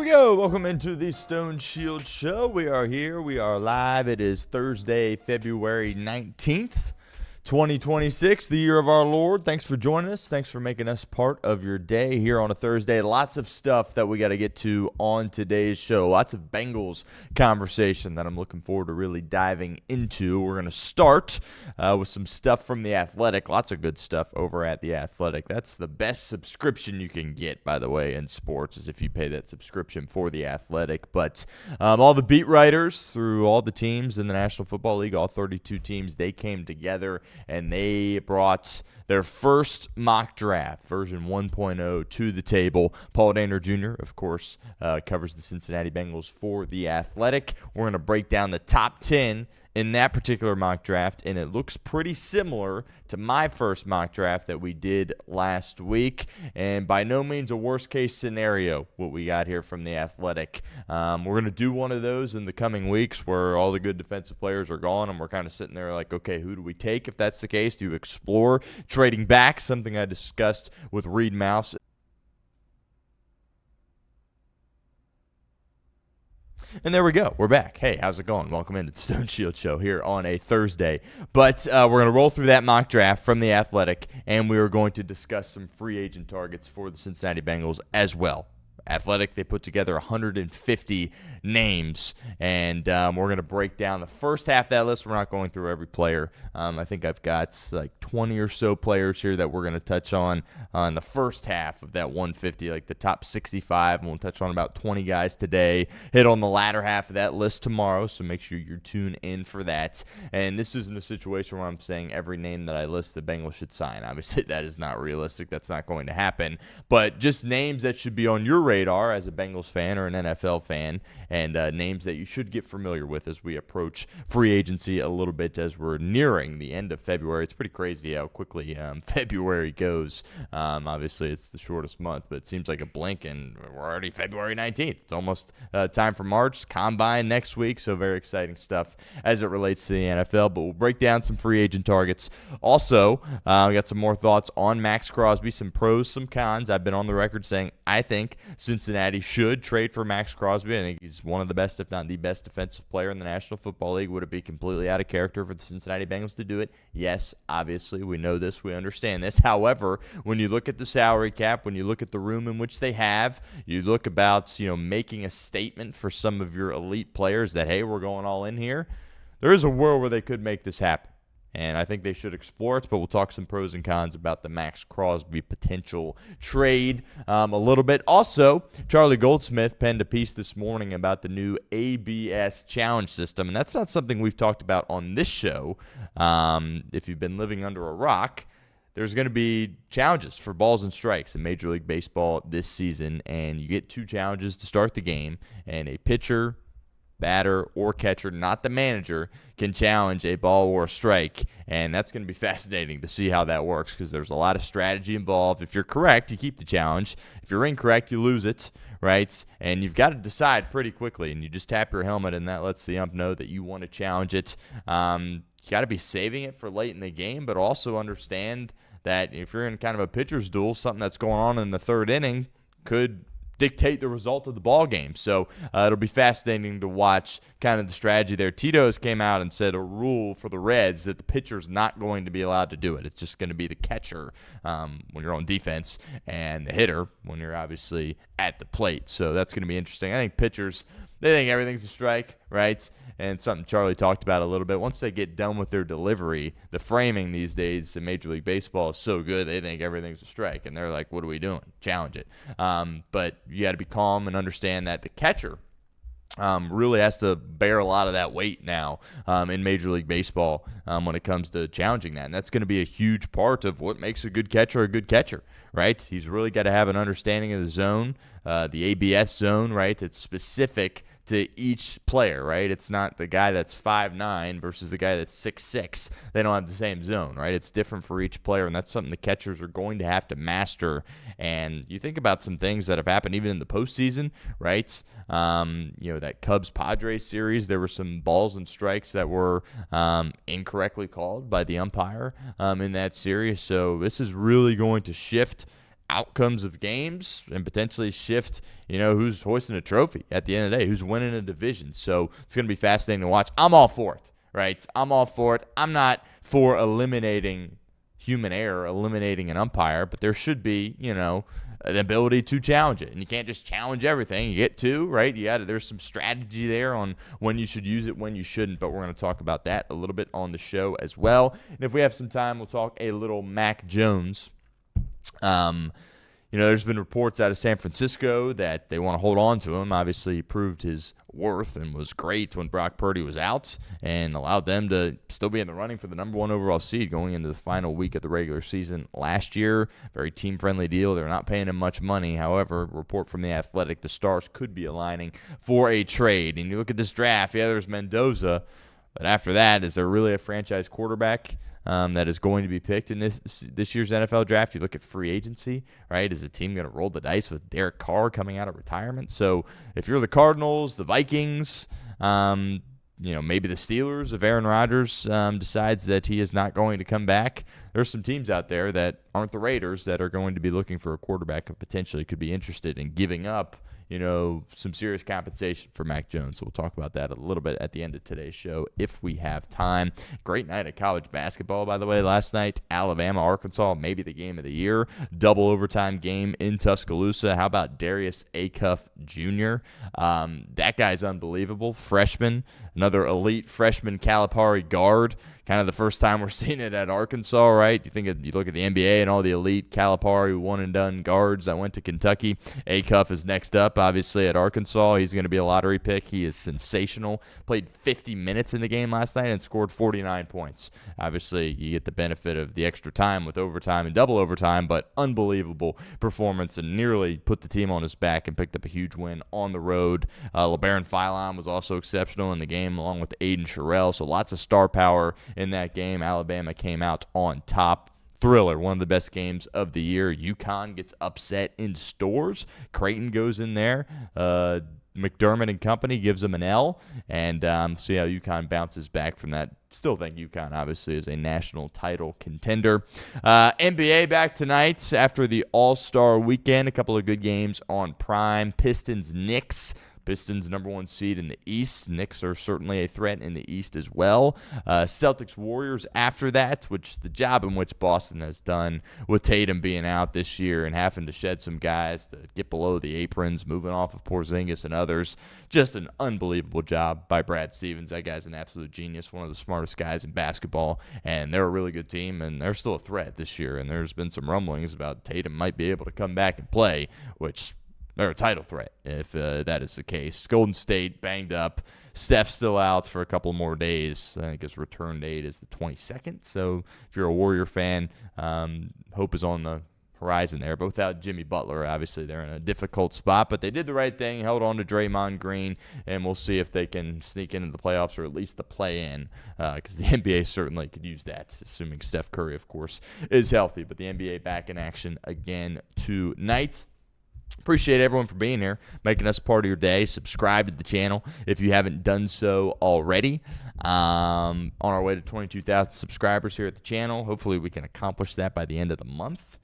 we go. Welcome into the Stone Shield Show. We are here. We are live. It is Thursday, February 19th, 2026, the year of our Lord. Thanks for joining us. Thanks for making us part of your day here on a Thursday. Lots of stuff that we got to get to on today's show. Lots of Bengals conversation that I'm looking forward to really diving into. We're going to start with some stuff from The Athletic. Lots of good stuff over at The Athletic. That's the best subscription you can get, by the way, in sports, is if you pay that subscription for The Athletic. But all the beat writers through all the teams in the National Football League, all 32 teams, they came together and they brought their first mock draft, version 1.0, to the table. Paul Dehner Jr., of course, covers the Cincinnati Bengals for The Athletic. We're going to break down the top 10 in that particular mock draft, and it looks pretty similar to my first mock draft that we did last week, and by no means a worst-case scenario what we got here from The Athletic. We're going to do one of those in the coming weeks where all the good defensive players are gone, and we're kind of sitting there like, okay, who do we take if that's the case? Do you explore trading back, something I discussed with Reed Mouse. And there we go. We're back. Hey, how's it going? Welcome into the Stone Shield Show here on a Thursday. But we're going to roll through that mock draft from The Athletic, and we are going to discuss some free agent targets for the Cincinnati Bengals as well. Athletic, they put together 150 names, and we're going to break down the first half of that list. We're not going through every player. I think I've got like 20 or so players here that we're going to touch on the first half of that 150, like the top 65, and we'll touch on about 20 guys today, hit on the latter half of that list tomorrow, so make sure you're tuned in for that. And this isn't a situation where I'm saying every name that I list the Bengals should sign. Obviously, that is not realistic. That's not going to happen, but just names that should be on your radar as a Bengals fan or an NFL fan, and names that you should get familiar with as we approach free agency a little bit as we're nearing the end of February. It's pretty crazy how quickly February goes. Obviously, it's the shortest month, but it seems like a blink, and we're already February 19th. It's almost time for March. Combine next week, so very exciting stuff as it relates to the NFL, but we'll break down some free agent targets. Also, we got some more thoughts on Maxx Crosby, some pros, some cons. I've been on the record saying I think Cincinnati should trade for Maxx Crosby. I think he's one of the best, if not the best, defensive player in the National Football League. Would it be completely out of character for the Cincinnati Bengals to do it? Yes, obviously. We know this. We understand this. However, when you look at the salary cap, when you look at the room in which they have, you look about, making a statement for some of your elite players that, hey, we're going all in here. There is a world where they could make this happen. And I think they should explore it, but we'll talk some pros and cons about the Maxx Crosby potential trade a little bit. Also, Charlie Goldsmith penned a piece this morning about the new ABS challenge system, and that's not something we've talked about on this show. If you've been living under a rock, there's going to be challenges for balls and strikes in Major League Baseball this season, and you get 2 challenges to start the game, and a pitcher, batter, or catcher, not the manager, can challenge a ball or a strike, and that's going to be fascinating to see how that works because there's a lot of strategy involved. If you're correct, you keep the challenge. If you're incorrect, you lose it, right? And you've got to decide pretty quickly, and you just tap your helmet, and that lets the ump know that you want to challenge it. You got to be saving it for late in the game, but also understand that if you're in kind of a pitcher's duel, something that's going on in the third inning could dictate the result of the ball game. So it'll be fascinating to watch kind of the strategy there. Tito's came out and said a rule for the Reds that the pitcher's not going to be allowed to do it. It's just going to be the catcher when you're on defense and the hitter when you're obviously at the plate. So that's going to be interesting. I think pitchers, they think everything's a strike, right? And something Charlie talked about a little bit. Once they get done with their delivery, the framing these days in Major League Baseball is so good, they think everything's a strike. And they're like, what are we doing? Challenge it. But you got to be calm and understand that the catcher really has to bear a lot of that weight now in Major League Baseball when it comes to challenging that. And that's going to be a huge part of what makes a good catcher, right? He's really got to have an understanding of the zone, the ABS zone, right? It's specific to each player, right? It's not the guy that's 5'9" versus the guy that's 6'6". They don't have the same zone, right? It's different for each player, and that's something the catchers are going to have to master. And you think about some things that have happened even in the postseason, right? That Cubs-Padres series, there were some balls and strikes that were incorrectly called by the umpire in that series. So this is really going to shift outcomes of games and potentially shift, who's hoisting a trophy at the end of the day, who's winning a division. So it's going to be fascinating to watch. I'm all for it, right? I'm all for it. I'm not for eliminating human error, eliminating an umpire, but there should be, the ability to challenge it. And you can't just challenge everything. You get two, right? There's some strategy there on when you should use it, when you shouldn't, but we're going to talk about that a little bit on the show as well. And if we have some time, we'll talk a little Mac Jones. There's been reports out of San Francisco that they want to hold on to him. Obviously, he proved his worth and was great when Brock Purdy was out and allowed them to still be in the running for the number 1 overall seed going into the final week of the regular season last year. Very team-friendly deal. They're not paying him much money. However, report from The Athletic, the Stars could be aligning for a trade. And you look at this draft, there's Mendoza, but after that, is there really a franchise quarterback that is going to be picked in this year's NFL draft? You look at free agency, right? Is the team going to roll the dice with Derek Carr coming out of retirement? So if you're the Cardinals, the Vikings, maybe the Steelers, if Aaron Rodgers decides that he is not going to come back, there's some teams out there that aren't the Raiders that are going to be looking for a quarterback and potentially could be interested in giving up some serious compensation for Mac Jones. So we'll talk about that a little bit at the end of today's show if we have time. Great night of college basketball, by the way, last night. Alabama, Arkansas, maybe the game of the year. Double overtime game in Tuscaloosa. How about Darius Acuff Jr.? That guy's unbelievable. Freshman, another elite freshman Calipari guard. Kind of the first time we're seeing it at Arkansas, right? You look at the NBA and all the elite Calipari one-and-done guards that went to Kentucky. Acuff is next up, obviously, at Arkansas. He's going to be a lottery pick. He is sensational. Played 50 minutes in the game last night and scored 49 points. Obviously, you get the benefit of the extra time with overtime and double overtime, but unbelievable performance and nearly put the team on his back and picked up a huge win on the road. LeBaron Philon was also exceptional in the game along with Aiden Sherrill, so lots of star power in that game. Alabama came out on top. Thriller, one of the best games of the year. UConn gets upset in Stores. Creighton goes in there. McDermott and company gives them an L, and see how UConn bounces back from that. Still think UConn, obviously, is a national title contender. NBA back tonight after the All-Star weekend. A couple of good games on Prime. Pistons-Knicks. Pistons number 1 seed in the East. Knicks are certainly a threat in the East as well. Celtics Warriors after that, which the job in which Boston has done with Tatum being out this year and having to shed some guys to get below the aprons, moving off of Porzingis and others. Just an unbelievable job by Brad Stevens. That guy's an absolute genius, one of the smartest guys in basketball, and they're a really good team, and they're still a threat this year. And there's been some rumblings about Tatum might be able to come back and play, which they're a title threat if that is the case. Golden State banged up. Steph's still out for a couple more days. I think his return date is the 22nd. So if you're a Warrior fan, hope is on the horizon there. But without Jimmy Butler, obviously they're in a difficult spot. But they did the right thing, held on to Draymond Green, and we'll see if they can sneak into the playoffs or at least the play-in, because the NBA certainly could use that, assuming Steph Curry, of course, is healthy. But the NBA back in action again tonight. Appreciate everyone for being here, making us part of your day. Subscribe to the channel if you haven't done so already. On our way to 22,000 subscribers here at the channel. Hopefully we can accomplish that by the end of the month.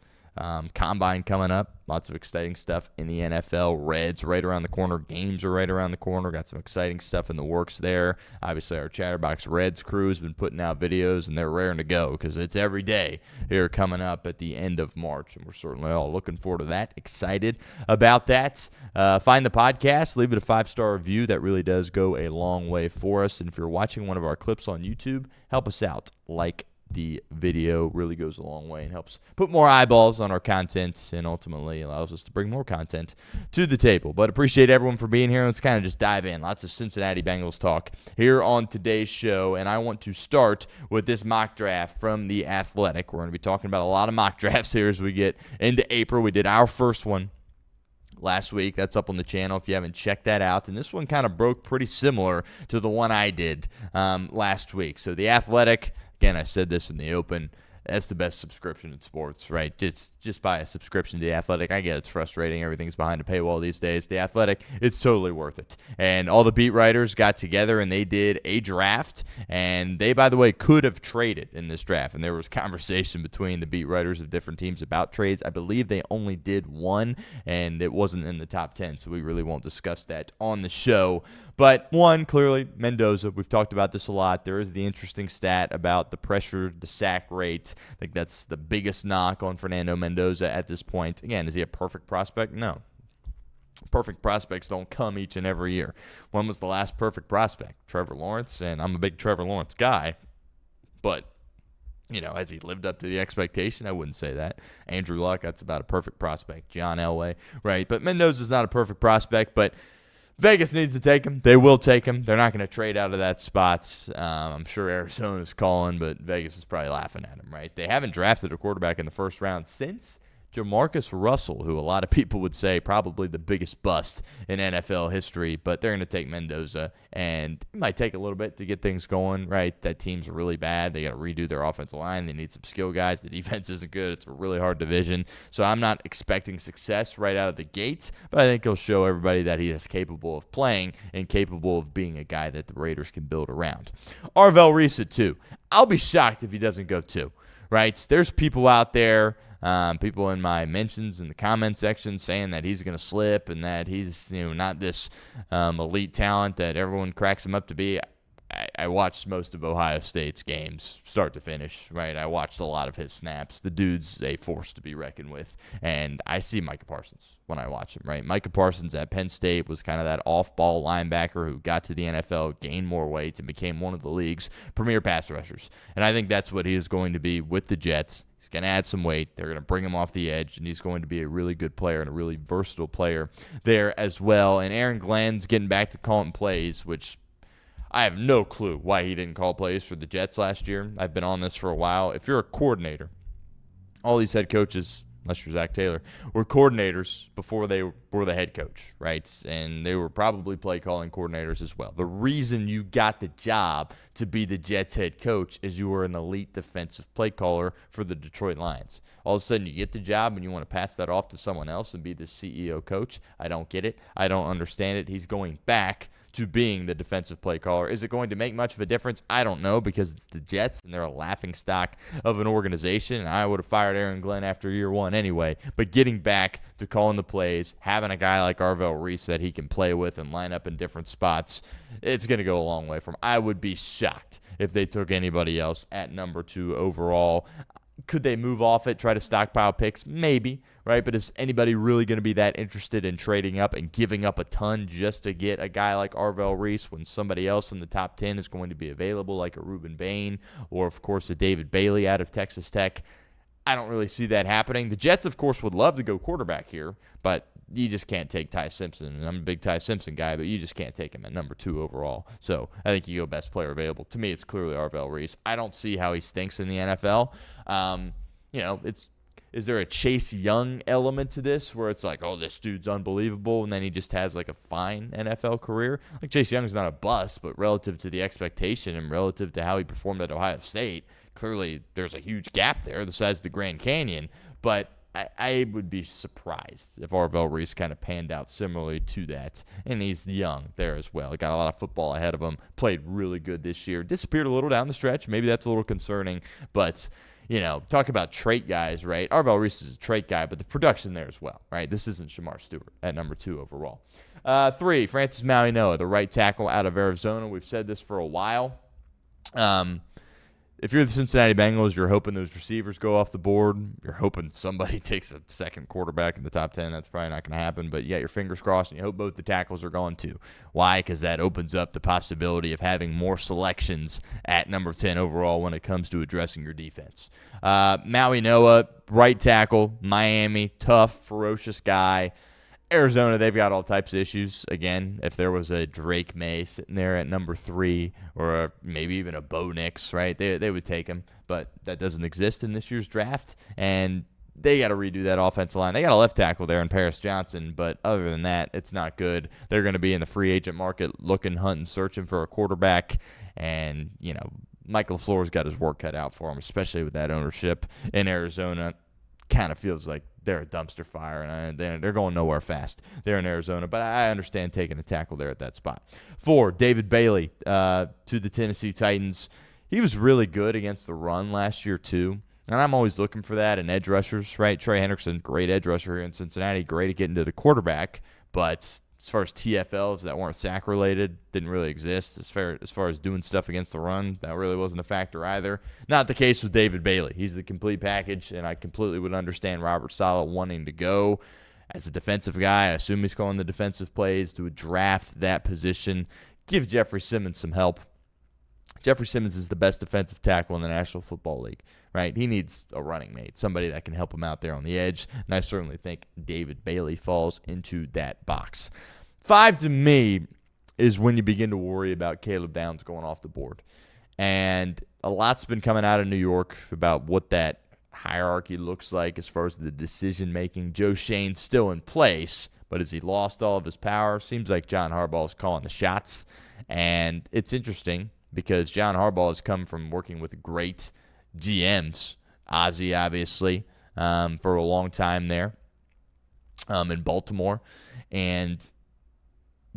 Combine coming up. Lots of exciting stuff in the NFL. Reds right around the corner. Games are right around the corner. Got some exciting stuff in the works there. Obviously, our Chatterbox Reds crew has been putting out videos, and they're raring to go because it's every day here coming up at the end of March, and we're certainly all looking forward to that. Excited about that. Find the podcast. Leave it a 5-star review. That really does go a long way for us. And if you're watching one of our clips on YouTube, help us out. Like the video really goes a long way and helps put more eyeballs on our content and ultimately allows us to bring more content to the table. But appreciate everyone for being here. Let's kind of just dive in. Lots of Cincinnati Bengals talk here on today's show, and I want to start with this mock draft from The Athletic. We're going to be talking about a lot of mock drafts here as we get into April. We did our first one last week. That's up on the channel if you haven't checked that out. And this one kind of broke pretty similar to the one I did last week. So The Athletic, again, I said this in the open, That's the best subscription in sports, right? Just buy a subscription to The Athletic. I get it's frustrating. Everything's behind a paywall these days. The Athletic, it's totally worth it. And all the beat writers got together and they did a draft. And they, by the way, could have traded in this draft. And there was conversation between the beat writers of different teams about trades. I believe they only did one, and it wasn't in the top 10, so we really won't discuss that on the show. But one, clearly, Mendoza. We've talked about this a lot. There is the interesting stat about the pressure to sack rate. I think that's the biggest knock on Fernando Mendoza at this point. Again, is he a perfect prospect? No. Perfect prospects don't come each and every year. When was the last perfect prospect? Trevor Lawrence, and I'm a big Trevor Lawrence guy. But, has he lived up to the expectation? I wouldn't say that. Andrew Luck, that's about a perfect prospect. John Elway, right? But Mendoza's not a perfect prospect, but Vegas needs to take him. They will take him. They're not going to trade out of that spot. I'm sure Arizona's calling, but Vegas is probably laughing at him, right? They haven't drafted a quarterback in the first round since Jamarcus Russell, who a lot of people would say probably the biggest bust in NFL history, but they're going to take Mendoza, and it might take a little bit to get things going, right? That team's really bad. They got to redo their offensive line. They need some skill guys. The defense isn't good. It's a really hard division, so I'm not expecting success right out of the gates, but I think he'll show everybody that he is capable of playing and capable of being a guy that the Raiders can build around. Arvell Reese at 2. I'll be shocked if he doesn't go 2, right? There's people out there, people in my mentions in the comment section saying that he's going to slip and that he's not this elite talent that everyone cracks him up to be. I watched most of Ohio State's games, start to finish, right? I watched a lot of his snaps. The dude's a force to be reckoned with, and I see Micah Parsons when I watch him, right? Micah Parsons at Penn State was kind of that off-ball linebacker who got to the NFL, gained more weight, and became one of the league's premier pass rushers. And I think that's what he is going to be with the Jets. He's going to add some weight. They're going to bring him off the edge, and he's going to be a really good player and a really versatile player there as well. And Aaron Glenn's getting back to calling plays, which I have no clue why he didn't call plays for the Jets last year. I've been on this for a while. If you're a coordinator, all these head coaches, unless you're Zach Taylor, were coordinators before they were the head coach, right? And they were probably play calling coordinators as well. The reason you got the job to be the Jets head coach is you were an elite defensive play caller for the Detroit Lions. All of a sudden you get the job and you want to pass that off to someone else and be the CEO coach. I don't get it. I don't understand it. He's going back to being the defensive play caller. Is it going to make much of a difference? I don't know, because it's the Jets and they're a laughingstock of an organization, and I would have fired Aaron Glenn after year one anyway. But getting back to calling the plays, having a guy like Arvell Reese that he can play with and line up in different spots, it's going to go a long way for him. I would be shocked if they took anybody else at number 2 overall. Could they move off it, try to stockpile picks? Maybe, right? But is anybody really going to be that interested in trading up and giving up a ton just to get a guy like Arvell Reese when somebody else in the top 10 is going to be available, like a Reuben Bain or, of course, a David Bailey out of Texas Tech? I don't really see that happening. The Jets, of course, would love to go quarterback here, but you just can't take Ty Simpson. And I'm a big Ty Simpson guy, but you just can't take him at number 2 overall. So I think you go best player available. To me, it's clearly Arvell Reese. I don't see how he stinks in the NFL. Is there a Chase Young element to this where it's like, oh, this dude's unbelievable, and then he just has like a fine NFL career? Like, Chase Young's not a bust, but relative to the expectation and relative to how he performed at Ohio State, clearly there's a huge gap there the size of the Grand Canyon. But I would be surprised if Arvell Reese kind of panned out similarly to that. And he's young there as well. He got a lot of football ahead of him, played really good this year, disappeared a little down the stretch. Maybe that's a little concerning, but talk about trait guys, right? Arvell Reese is a trait guy, but the production there as well, right? This isn't Shamar Stewart at number 2 overall. 3, Francis Mauigoa, the right tackle out of Arizona. We've said this for a while. If you're the Cincinnati Bengals, you're hoping those receivers go off the board. You're hoping somebody takes a second quarterback in the top 10. That's probably not going to happen, but you got your fingers crossed, and you hope both the tackles are gone too. Why? Because that opens up the possibility of having more selections at number 10 overall when it comes to addressing your defense. Mauigoa, right tackle, Miami, tough, ferocious guy. Arizona, they've got all types of issues. Again, if there was a Drake May sitting there at number 3 or maybe even a Bo Nix, right, they would take him. But that doesn't exist in this year's draft, and they got to redo that offensive line. They got a left tackle there in Paris Johnson, but other than that, it's not good. They're going to be in the free agent market looking, hunting, searching for a quarterback, and, Mike LaFleur's got his work cut out for him, especially with that ownership in Arizona. Kind of feels like they're a dumpster fire, and they're going nowhere fast. They're in Arizona, but I understand taking a tackle there at that spot. 4, David Bailey to the Tennessee Titans. He was really good against the run last year too, and I'm always looking for that in edge rushers, right? Trey Hendrickson, great edge rusher here in Cincinnati, great at getting to the quarterback, but as far as TFLs that weren't sack-related, didn't really exist. As far as doing stuff against the run, that really wasn't a factor either. Not the case with David Bailey. He's the complete package, and I completely would understand Robert Saleh wanting to go as a defensive guy. I assume he's calling the defensive plays to draft that position. Give Jeffrey Simmons some help. Jeffrey Simmons is the best defensive tackle in the National Football League, right? He needs a running mate, somebody that can help him out there on the edge, and I certainly think David Bailey falls into that box. 5 to me is when you begin to worry about Caleb Downs going off the board. And a lot's been coming out of New York about what that hierarchy looks like as far as the decision-making. Joe Shane's still in place, but has he lost all of his power? Seems like John Harbaugh is calling the shots, and it's interesting because John Harbaugh has come from working with great GMs, Ozzie obviously, for a long time there in Baltimore. And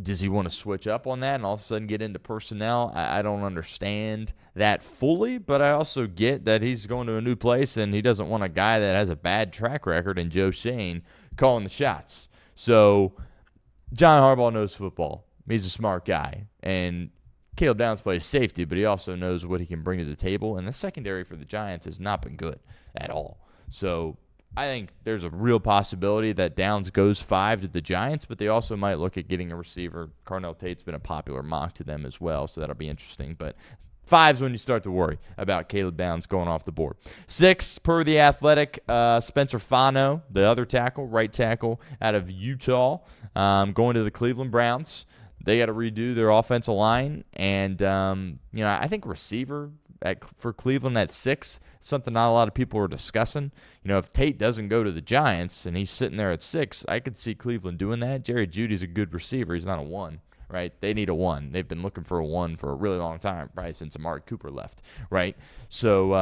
does he want to switch up on that and all of a sudden get into personnel? I don't understand that fully, but I also get that he's going to a new place and he doesn't want a guy that has a bad track record in Joe Shane calling the shots. So John Harbaugh knows football. He's a smart guy. And Caleb Downs plays safety, but he also knows what he can bring to the table. And the secondary for the Giants has not been good at all. So I think there's a real possibility that Downs goes 5 to the Giants, but they also might look at getting a receiver. Carnell Tate's been a popular mock to them as well, so that'll be interesting. But 5's when you start to worry about Caleb Downs going off the board. 6, per The Athletic, Spencer Fano, the other tackle, right tackle out of Utah, going to the Cleveland Browns. They got to redo their offensive line, and I think receiver for Cleveland at 6, something not a lot of people are discussing. If Tate doesn't go to the Giants and he's sitting there at 6, I could see Cleveland doing that. Jerry Jeudy's a good receiver. He's not a 1, right? They need a 1. They've been looking for a 1 for a really long time, probably since Amari Cooper left, right? So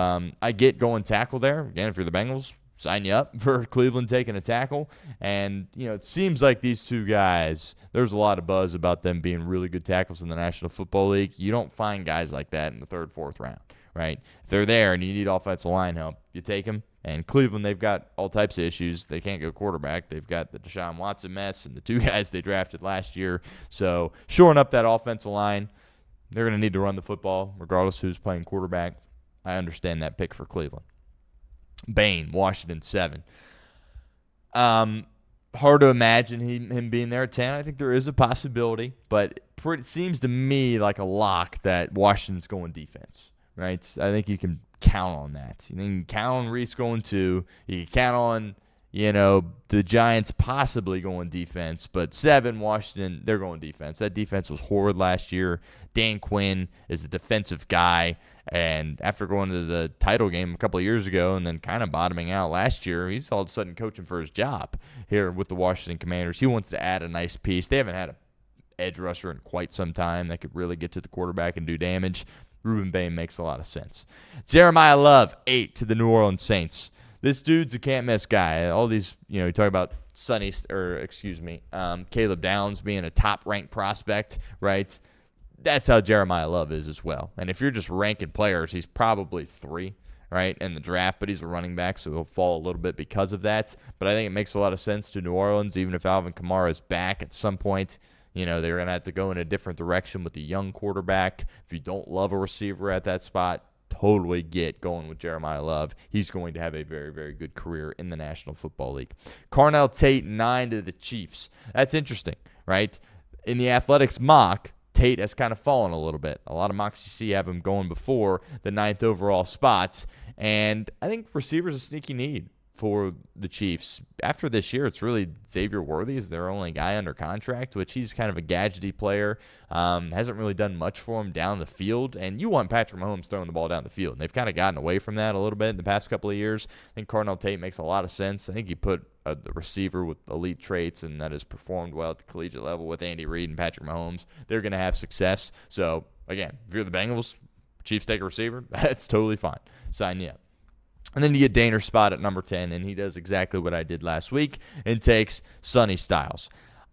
I get going tackle there. Again, if you're the Bengals, sign you up for Cleveland taking a tackle. And, it seems like these two guys, there's a lot of buzz about them being really good tackles in the National Football League. You don't find guys like that in the 3rd, 4th round, right? If they're there and you need offensive line help, you take them. And Cleveland, they've got all types of issues. They can't go quarterback. They've got the Deshaun Watson mess and the 2 guys they drafted last year. So shoring up that offensive line, they're going to need to run the football regardless who's playing quarterback. I understand that pick for Cleveland. Bain, Washington, 7. Hard to imagine him being there at 10. I think there is a possibility, but it seems to me like a lock that Washington's going defense, right? I think you can count on that. You can count on Reese going 2. You can count on, the Giants possibly going defense, but 7, Washington, they're going defense. That defense was horrid last year. Dan Quinn is the defensive guy. And after going to the title game a couple of years ago and then kind of bottoming out last year, he's all of a sudden coaching for his job here with the Washington Commanders. He wants to add a nice piece. They haven't had an edge rusher in quite some time that could really get to the quarterback and do damage. Ruben Bain makes a lot of sense. Jeremiah Love, 8 to the New Orleans Saints. This dude's a can't-miss guy. All these, you talk about Caleb Downs being a top-ranked prospect, right? That's how Jeremiah Love is as well. And if you're just ranking players, he's probably 3, right, in the draft, but he's a running back, so he'll fall a little bit because of that. But I think it makes a lot of sense to New Orleans, even if Alvin Kamara is back at some point. They're going to have to go in a different direction with the young quarterback. If you don't love a receiver at that spot, totally get going with Jeremiah Love. He's going to have a very, very good career in the National Football League. Carnell Tate, 9 to the Chiefs. That's interesting, right? In the Athletics mock, Tate has kind of fallen a little bit. A lot of mocks you see have him going before the 9th overall spots. And I think receivers a sneaky need for the Chiefs. After this year, it's really Xavier Worthy is their only guy under contract, which he's kind of a gadgety player. Hasn't really done much for him down the field. And you want Patrick Mahomes throwing the ball down the field. And they've kind of gotten away from that a little bit in the past couple of years. I think Carnell Tate makes a lot of sense. I think you put a receiver with elite traits and that has performed well at the collegiate level with Andy Reid and Patrick Mahomes. They're going to have success. So, again, if you're the Bengals, Chiefs take a receiver, that's totally fine. Sign you up. And then you get Daner's spot at number 10, and he does exactly what I did last week and takes Sonny Styles.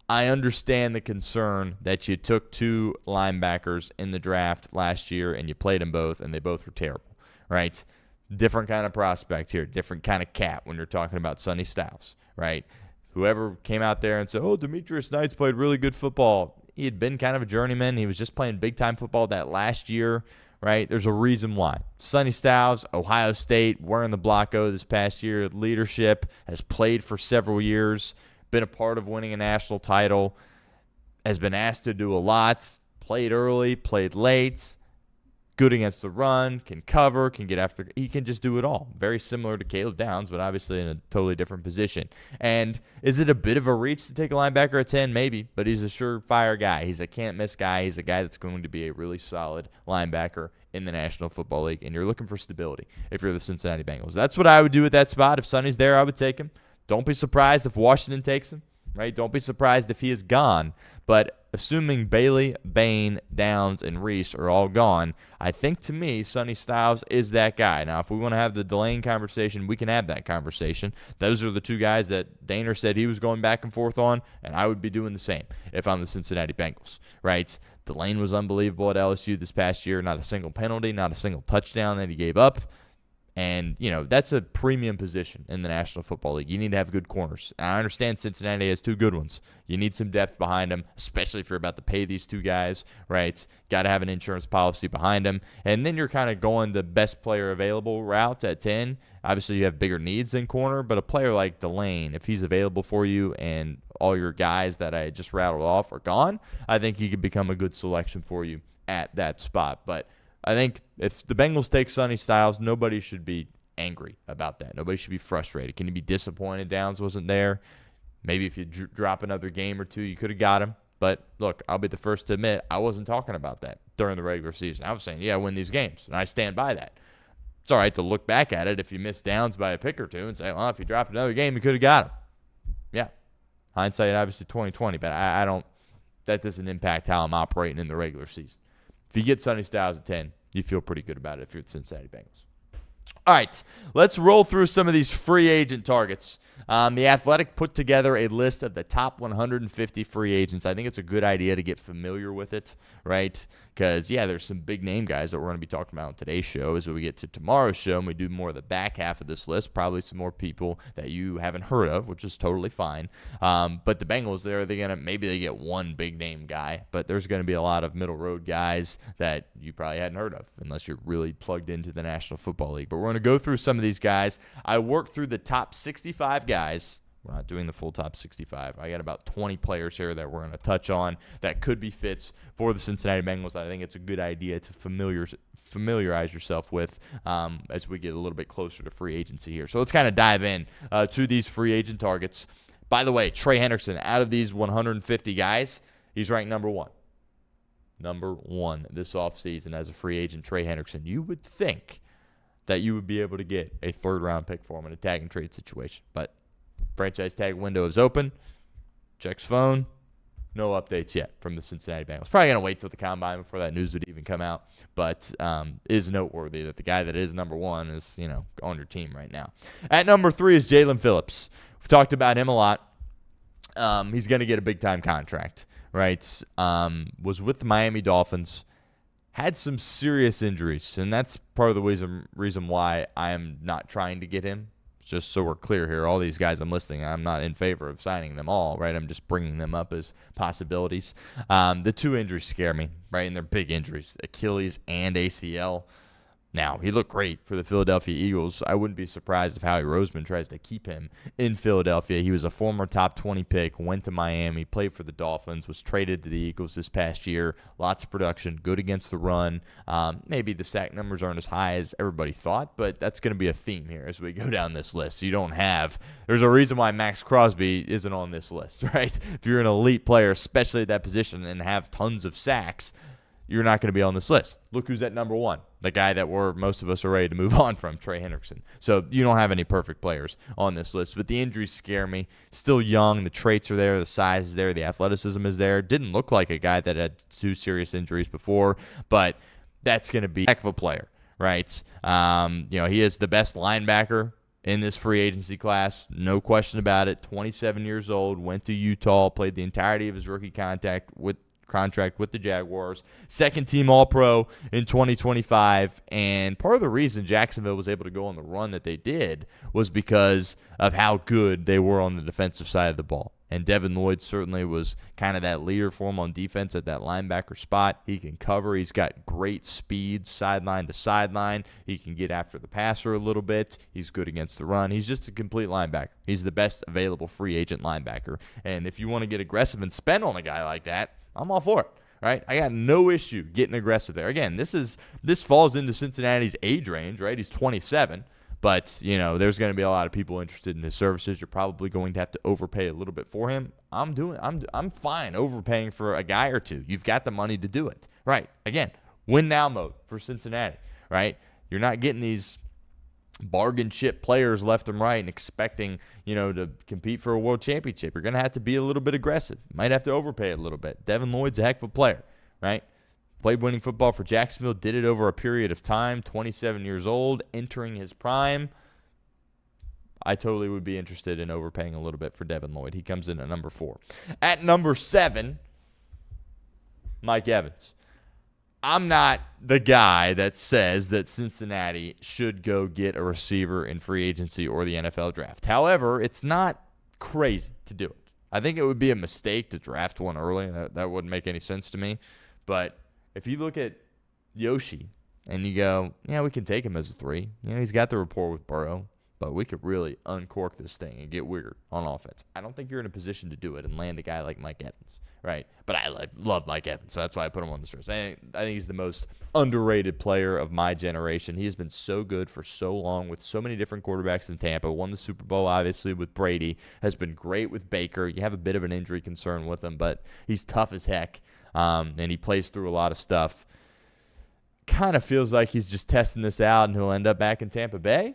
I understand the concern that you took 2 linebackers in the draft last year and you played them both, and they both were terrible, right? Different kind of prospect here, different kind of cat when you're talking about Sonny Styles, right? Whoever came out there and said, oh, Demetrius Knight's played really good football. He had been kind of a journeyman. He was just playing big-time football that last year, right? There's a reason why. Sonny Styles, Ohio State, wearing the block O this past year, leadership, has played for several years, been a part of winning a national title, has been asked to do a lot, played early, played late, good against the run, can cover, can get after. He can just do it all. Very similar to Caleb Downs, but obviously in a totally different position. And is it a bit of a reach to take a linebacker at 10? Maybe, but he's a surefire guy. He's a can't-miss guy. He's a guy that's going to be a really solid linebacker in the National Football League, and you're looking for stability if you're the Cincinnati Bengals. That's what I would do at that spot. If Sonny's there, I would take him. Don't be surprised if Washington takes him, right? Don't be surprised if he is gone. But assuming Bailey, Bain, Downs, and Reese are all gone, I think to me, Sonny Styles is that guy. Now, if we want to have the Delane conversation, we can have that conversation. Those are the 2 guys that Daner said he was going back and forth on, and I would be doing the same if I'm the Cincinnati Bengals, right? Delane was unbelievable at LSU this past year. Not a single penalty, not a single touchdown that he gave up. And, that's a premium position in the National Football League. You need to have good corners. And I understand Cincinnati has 2 good ones. You need some depth behind them, especially if you're about to pay these 2 guys, right? Got to have an insurance policy behind them. And then you're kind of going the best player available route at 10. Obviously, you have bigger needs in corner, but a player like Delane, if he's available for you and all your guys that I just rattled off are gone, I think he could become a good selection for you at that spot. But I think if the Bengals take Sonny Styles, nobody should be angry about that. Nobody should be frustrated. Can you be disappointed Downs wasn't there? Maybe if you drop another game or 2, you could have got him. But, look, I'll be the first to admit I wasn't talking about that during the regular season. I was saying, yeah, win these games, and I stand by that. It's all right to look back at it if you miss Downs by a pick or 2 and say, well, if you dropped another game, you could have got him. Yeah, hindsight, obviously, 2020, but I don't – that doesn't impact how I'm operating in the regular season. If you get Sonny Styles at 10, you feel pretty good about it if you're the Cincinnati Bengals. All right, let's roll through some of these free agent targets. The Athletic put together a list of the top 150 free agents. I think it's a good idea to get familiar with it, right? Because, yeah, there's some big-name guys that we're going to be talking about on today's show as we get to tomorrow's show and we do more of the back half of this list, probably some more people that you haven't heard of, which is totally fine. But the Bengals, maybe they get one big-name guy, but there's going to be a lot of middle-road guys that you probably hadn't heard of unless you're really plugged into the National Football League. But we're going to go through some of these guys. I worked through the top 65 guys. We're not doing the full top 65. I got about 20 players here that we're going to touch on that could be fits for the Cincinnati Bengals. I think it's a good idea to familiarize yourself with as we get a little bit closer to free agency here. So let's kind of dive in to these free agent targets. By the way, Trey Hendrickson, out of these 150 guys, he's ranked number 1. Number 1 this offseason as a free agent, Trey Hendrickson. You would think that you would be able to get a 3rd-round pick for him in a tag and trade situation, but franchise tag window is open. Checks phone. No updates yet from the Cincinnati Bengals. Probably going to wait till the combine before that news would even come out. But is noteworthy that the guy that is number 1 is, on your team right now. At number 3 is Jalen Phillips. We've talked about him a lot. He's going to get a big-time contract, right? Was with the Miami Dolphins. Had some serious injuries, and that's part of the reason why I am not trying to get him. Just so we're clear here, all these guys I'm listing, I'm not in favor of signing them all, right? I'm just bringing them up as possibilities. The 2 injuries scare me, right? And they're big injuries, Achilles and ACL. Now, he looked great for the Philadelphia Eagles. I wouldn't be surprised if Howie Roseman tries to keep him in Philadelphia. He was a former top 20 pick, went to Miami, played for the Dolphins, was traded to the Eagles this past year. Lots of production, good against the run. Maybe the sack numbers aren't as high as everybody thought, but that's going to be a theme here as we go down this list. There's a reason why Maxx Crosby isn't on this list, right? If you're an elite player, especially at that position, and have tons of sacks, you're not going to be on this list. Look who's at number 1, the guy that most of us are ready to move on from, Trey Hendrickson. So you don't have any perfect players on this list, but the injuries scare me. Still young, the traits are there, the size is there, the athleticism is there. Didn't look like a guy that had 2 serious injuries before, but that's going to be a heck of a player, right? He is the best linebacker in this free agency class, no question about it. 27 years old, went to Utah, played the entirety of his rookie contract with the Jaguars, second team All-Pro in 2025, and part of the reason Jacksonville was able to go on the run that they did was because of how good they were on the defensive side of the ball. And Devin Lloyd certainly was kind of that leader for him on defense at that linebacker spot. He can cover. He's got great speed sideline to sideline. He can get after the passer a little bit. He's good against the run. He's just a complete linebacker. He's the best available free agent linebacker. And if you want to get aggressive and spend on a guy like that, I'm all for it. Right? I got no issue getting aggressive there. Again, this falls into Cincinnati's age range, right? He's 27. But, there's going to be a lot of people interested in his services. You're probably going to have to overpay a little bit for him. I'm fine overpaying for a guy or two. You've got the money to do it. Right. Again, win now mode for Cincinnati, right? You're not getting these bargain ship players left and right and expecting, to compete for a world championship. You're going to have to be a little bit aggressive. Might have to overpay a little bit. Devin Lloyd's a heck of a player, right? Played winning football for Jacksonville, did it over a period of time, 27 years old, entering his prime. I totally would be interested in overpaying a little bit for Devin Lloyd. He comes in at number 4. At number 7, Mike Evans. I'm not the guy that says that Cincinnati should go get a receiver in free agency or the NFL draft. However, it's not crazy to do it. I think it would be a mistake to draft one early. That wouldn't make any sense to me. But if you look at Yoshi and you go, yeah, we can take him as a 3. He's got the rapport with Burrow, but we could really uncork this thing and get weird on offense. I don't think you're in a position to do it and land a guy like Mike Evans, right? But I love Mike Evans, so that's why I put him on this list. I think he's the most underrated player of my generation. He has been so good for so long with so many different quarterbacks in Tampa. Won the Super Bowl, obviously, with Brady. Has been great with Baker. You have a bit of an injury concern with him, but he's tough as heck. And he plays through a lot of stuff. Kind of feels like he's just testing this out and he'll end up back in Tampa Bay.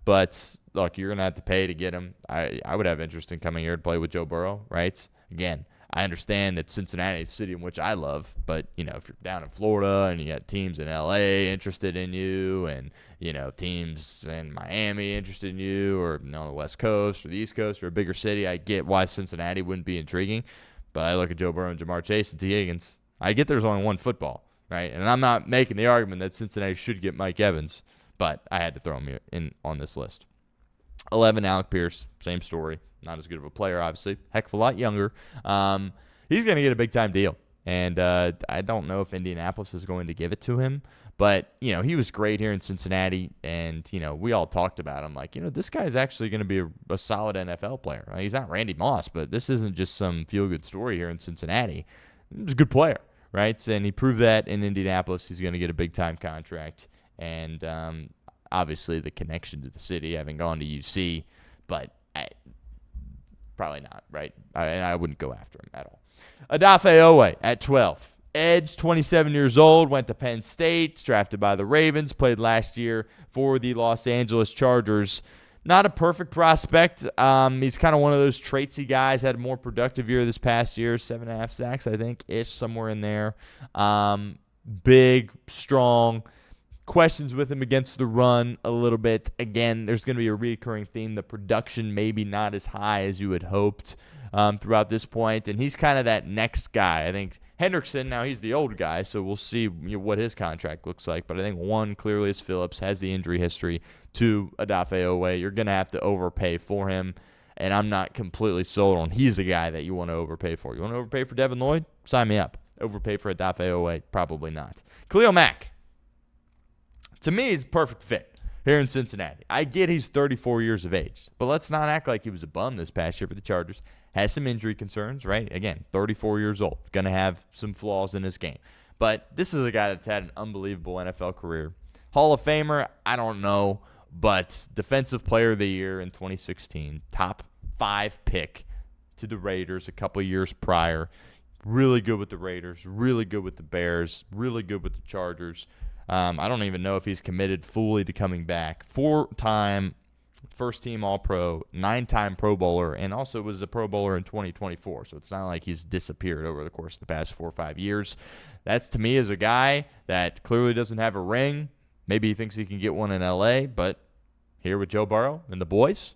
But, look, you're going to have to pay to get him. I would have interest in coming here to play with Joe Burrow, right? Again, I understand that Cincinnati is a city in which I love, but, if you're down in Florida and you got teams in L.A. interested in you and, teams in Miami interested in you or on the West Coast or the East Coast or a bigger city, I get why Cincinnati wouldn't be intriguing. But I look at Joe Burrow and Jamar Chase and T. Higgins. I get there's only one football, right? And I'm not making the argument that Cincinnati should get Mike Evans, but I had to throw him in on this list. 11, Alec Pierce, same story. Not as good of a player, obviously. Heck of a lot younger. He's going to get a big-time deal. And I don't know if Indianapolis is going to give it to him. But, he was great here in Cincinnati. And, we all talked about him. Like, this guy is actually going to be a solid NFL player. Right? He's not Randy Moss, but this isn't just some feel-good story here in Cincinnati. He's a good player, right? And he proved that in Indianapolis. He's going to get a big-time contract. And, obviously, the connection to the city, having gone to UC. But probably not, right? I wouldn't go after him at all. Odafe Oweh at 12. Edge, 27 years old, went to Penn State, drafted by the Ravens, played last year for the Los Angeles Chargers. Not a perfect prospect. He's kind of one of those traitsy guys, had a more productive year this past year, 7.5 sacks, I think, somewhere in there. Big, strong. Questions with him against the run a little bit. Again, there's going to be a recurring theme. The production maybe not as high as you had hoped throughout this point, and he's kind of that next guy. I think Hendrickson, now he's the old guy, so we'll see what his contract looks like, but I think 1, clearly is Phillips, has the injury history. 2, Odafe Oweh. You're going to have to overpay for him, and I'm not completely sold on he's the guy that you want to overpay for. You want to overpay for Devin Lloyd? Sign me up. Overpay for Odafe Oweh? Probably not. Khalil Mack. To me, he's a perfect fit here in Cincinnati. I get he's 34 years of age, but let's not act like he was a bum this past year for the Chargers. Has some injury concerns, right? Again, 34 years old. Going to have some flaws in his game. But this is a guy that's had an unbelievable NFL career. Hall of Famer, I don't know, but Defensive Player of the Year in 2016. Top 5 pick to the Raiders a couple years prior. Really good with the Raiders. Really good with the Bears. Really good with the Chargers. I don't even know if he's committed fully to coming back. 4-time first-team All-Pro, 9-time Pro Bowler, and also was a Pro Bowler in 2024. So it's not like he's disappeared over the course of the past 4 or 5 years. That's, to me, is a guy that clearly doesn't have a ring. Maybe he thinks he can get one in L.A., but here with Joe Burrow and the boys,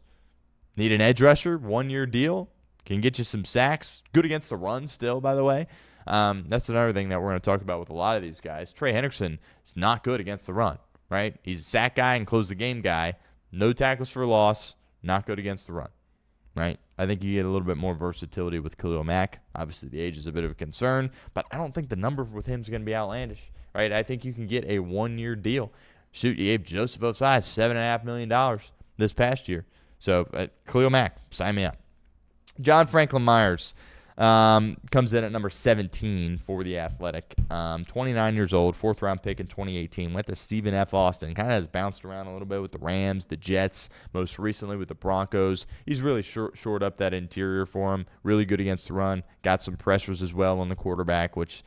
need an edge rusher, 1-year deal, can get you some sacks. Good against the run still, by the way. That's another thing that we're going to talk about with a lot of these guys. Trey Hendrickson is not good against the run, right? He's a sack guy and close the game guy. No tackles for loss, not good against the run, right? I think you get a little bit more versatility with Khalil Mack. Obviously, the age is a bit of a concern, but I don't think the number with him is going to be outlandish, right? I think you can get a 1-year deal. Shoot, you gave Joseph Osai $7.5 million this past year. So, Khalil Mack, sign me up. John Franklin Myers comes in at number 17 for the Athletic. 29 years old, 4th-round pick in 2018. Went to Stephen F. Austin. Kind of has bounced around a little bit with the Rams, the Jets, most recently with the Broncos. He's really shored up that interior for him. Really good against the run. Got some pressures as well on the quarterback, which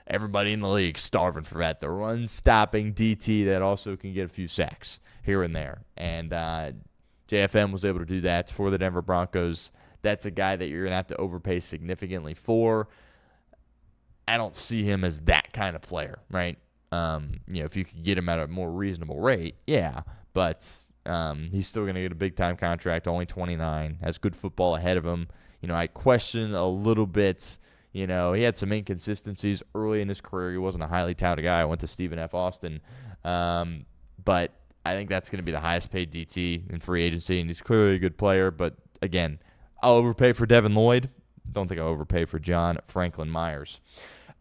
everybody in the league starving for that. The run-stopping DT that also can get a few sacks here and there. And JFM was able to do that for the Denver Broncos. That's a guy that you're going to have to overpay significantly for. I don't see him as that kind of player, right? If you could get him at a more reasonable rate, yeah. But he's still going to get a big-time contract, only 29, has good football ahead of him. I question a little bit, he had some inconsistencies early in his career. He wasn't a highly touted guy. I went to Stephen F. Austin. But I think that's going to be the highest-paid DT in free agency, and he's clearly a good player. But, again, I'll overpay for Devin Lloyd. Don't think I'll overpay for John Franklin Myers.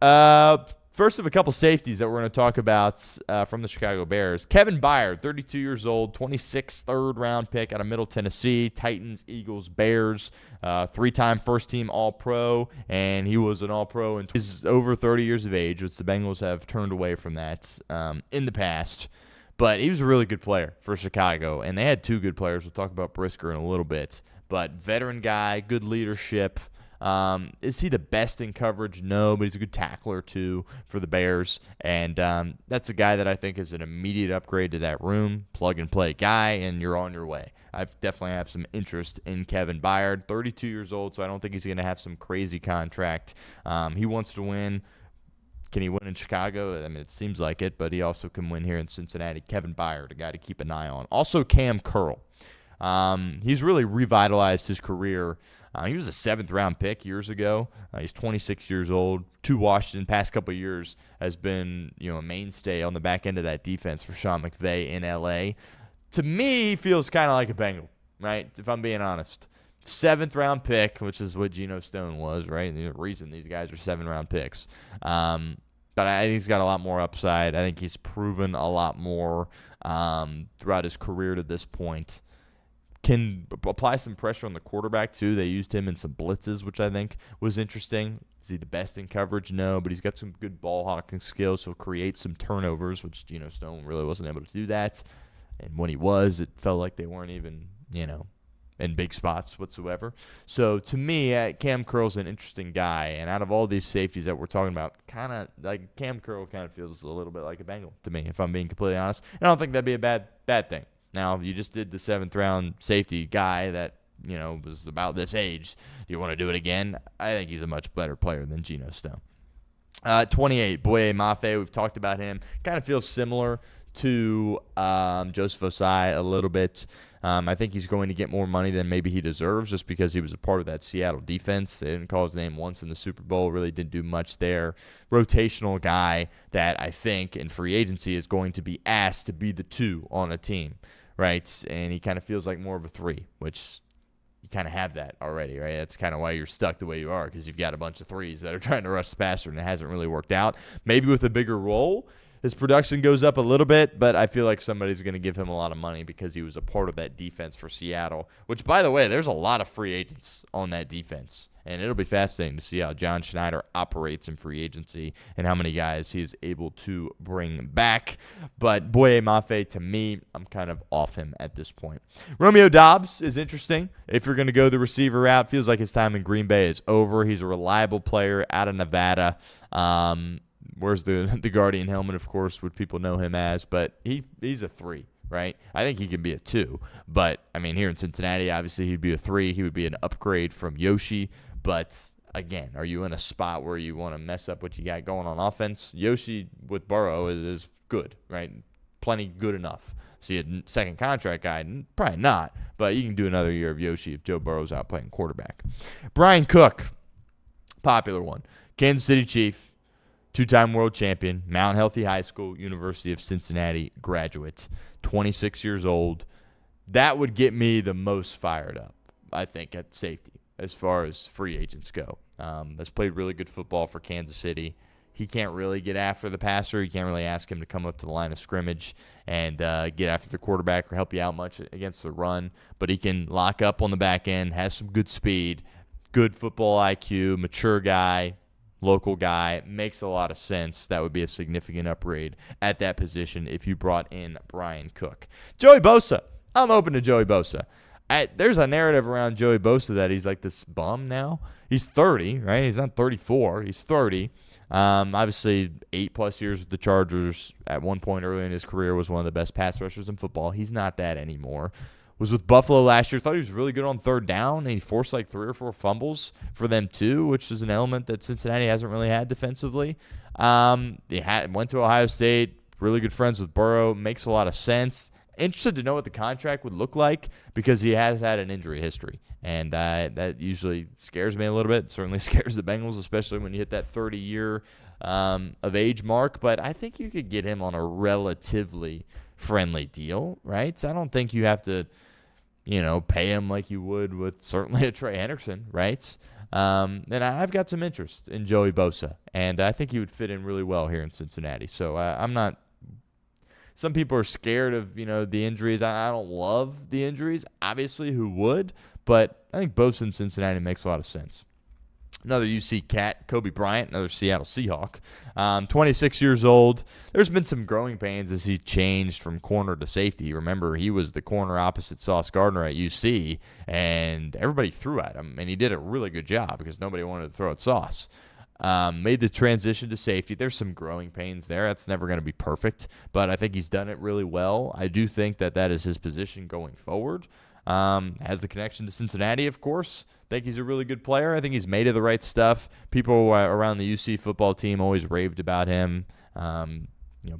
First of a couple safeties that we're going to talk about from the Chicago Bears. Kevin Byard, 32 years old, 26th third-round pick out of Middle Tennessee. Titans, Eagles, Bears. 3-time first-team All-Pro, and he was an All-Pro. And he's over 30 years of age, which the Bengals have turned away from that in the past. But he was a really good player for Chicago, and they had 2 good players. We'll talk about Brisker in a little bit. But veteran guy, good leadership. Is he the best in coverage? No, but he's a good tackler, too, for the Bears. And that's a guy that I think is an immediate upgrade to that room, plug-and-play guy, and you're on your way. I definitely have some interest in Kevin Byard, 32 years old, so I don't think he's going to have some crazy contract. He wants to win. Can he win in Chicago? I mean, it seems like it, but he also can win here in Cincinnati. Kevin Byard, a guy to keep an eye on. Also, Kam Curl. He's really revitalized his career. He was a 7th-round pick years ago. He's 26 years old. To Washington, past couple of years has been a mainstay on the back end of that defense for Sean McVay in L.A. To me, he feels kind of like a Bengal, right? If I'm being honest. 7th-round pick, which is what Geno Stone was, right? The reason these guys are 7th-round picks. But I think he's got a lot more upside. I think he's proven a lot more throughout his career to this point. Can apply some pressure on the quarterback, too. They used him in some blitzes, which I think was interesting. Is he the best in coverage? No, but he's got some good ball hawking skills. So he'll create some turnovers, which Geno Stone really wasn't able to do that. And when he was, it felt like they weren't even, in big spots whatsoever. So to me, Kam Curl's an interesting guy. And out of all these safeties that we're talking about, kind of like Kam Curl kind of feels a little bit like a Bengal to me, if I'm being completely honest. And I don't think that'd be a bad thing. Now, you just did the 7th-round safety guy that, was about this age. Do you want to do it again? I think he's a much better player than Geno Stone. 28, Boye Mafe. We've talked about him. Kind of feels similar to Joseph Osai a little bit. I think he's going to get more money than maybe he deserves just because he was a part of that Seattle defense. They didn't call his name once in the Super Bowl, really didn't do much there. Rotational guy that I think in free agency is going to be asked to be the 2 on a team, right? And he kind of feels like more of a 3, which you kind of have that already, right? That's kind of why you're stuck the way you are, because you've got a bunch of 3s that are trying to rush the passer, and it hasn't really worked out. Maybe with a bigger role, his production goes up a little bit, but I feel like somebody's going to give him a lot of money because he was a part of that defense for Seattle, which, by the way, there's a lot of free agents on that defense. And it'll be fascinating to see how John Schneider operates in free agency and how many guys he is able to bring back. But Boye Mafe, to me, I'm kind of off him at this point. Romeo Doubs is interesting. If you're going to go the receiver route, feels like his time in Green Bay is over. He's a reliable player out of Nevada. Where's the Guardian helmet, of course, what people know him as. But he's a 3. right? I think he can be a 2. But, I mean, here in Cincinnati, obviously he'd be a 3. He would be an upgrade from Yoshi. But, again, are you in a spot where you want to mess up what you got going on offense? Yoshi with Burrow is good, right? Plenty good enough. See a second contract guy? Probably not. But you can do another year of Yoshi if Joe Burrow's out playing quarterback. Bryan Cook, popular one. Kansas City Chief, 2-time world champion, Mount Healthy High School, University of Cincinnati graduate, 26 years old. That would get me the most fired up, I think, at safety as far as free agents go. Has played really good football for Kansas City. He can't really get after the passer. You can't really ask him to come up to the line of scrimmage and get after the quarterback or help you out much against the run. But he can lock up on the back end, has some good speed, good football IQ, mature guy, local guy. Makes a lot of sense. That would be a significant upgrade at that position if you brought in Bryan Cook. Joey Bosa. I'm open to Joey Bosa. There's a narrative around Joey Bosa that he's like this bum now. He's 30, right? He's not 34. He's 30. Obviously, 8+ years with the Chargers. At one point early in his career was one of the best pass rushers in football. He's not that anymore. Was with Buffalo last year. Thought he was really good on third down. And he forced like 3 or 4 fumbles for them too, which is an element that Cincinnati hasn't really had defensively. Went to Ohio State. Really good friends with Burrow. Makes a lot of sense. Interested to know what the contract would look like because he has had an injury history. And that usually scares me a little bit. It certainly scares the Bengals, especially when you hit that 30-year of age mark. But I think you could get him on a relatively friendly deal, right? So I don't think you have to, pay him like you would with certainly a Trey Hendrickson, right? And I've got some interest in Joey Bosa. And I think he would fit in really well here in Cincinnati. So I'm not. Some people are scared of, the injuries. I don't love the injuries, obviously, who would? But I think Bosa in Cincinnati makes a lot of sense. Another UC cat, Kobe Bryant, another Seattle Seahawk. 26 years old. There's been some growing pains as he changed from corner to safety. Remember, he was the corner opposite Sauce Gardner at UC, and everybody threw at him, and he did a really good job because nobody wanted to throw at Sauce. Made the transition to safety. There's some growing pains there. That's never going to be perfect, but I think he's done it really well. I do think that is his position going forward. Has the connection to Cincinnati, of course. I think he's a really good player. I think he's made of the right stuff. People around the UC football team always raved about him.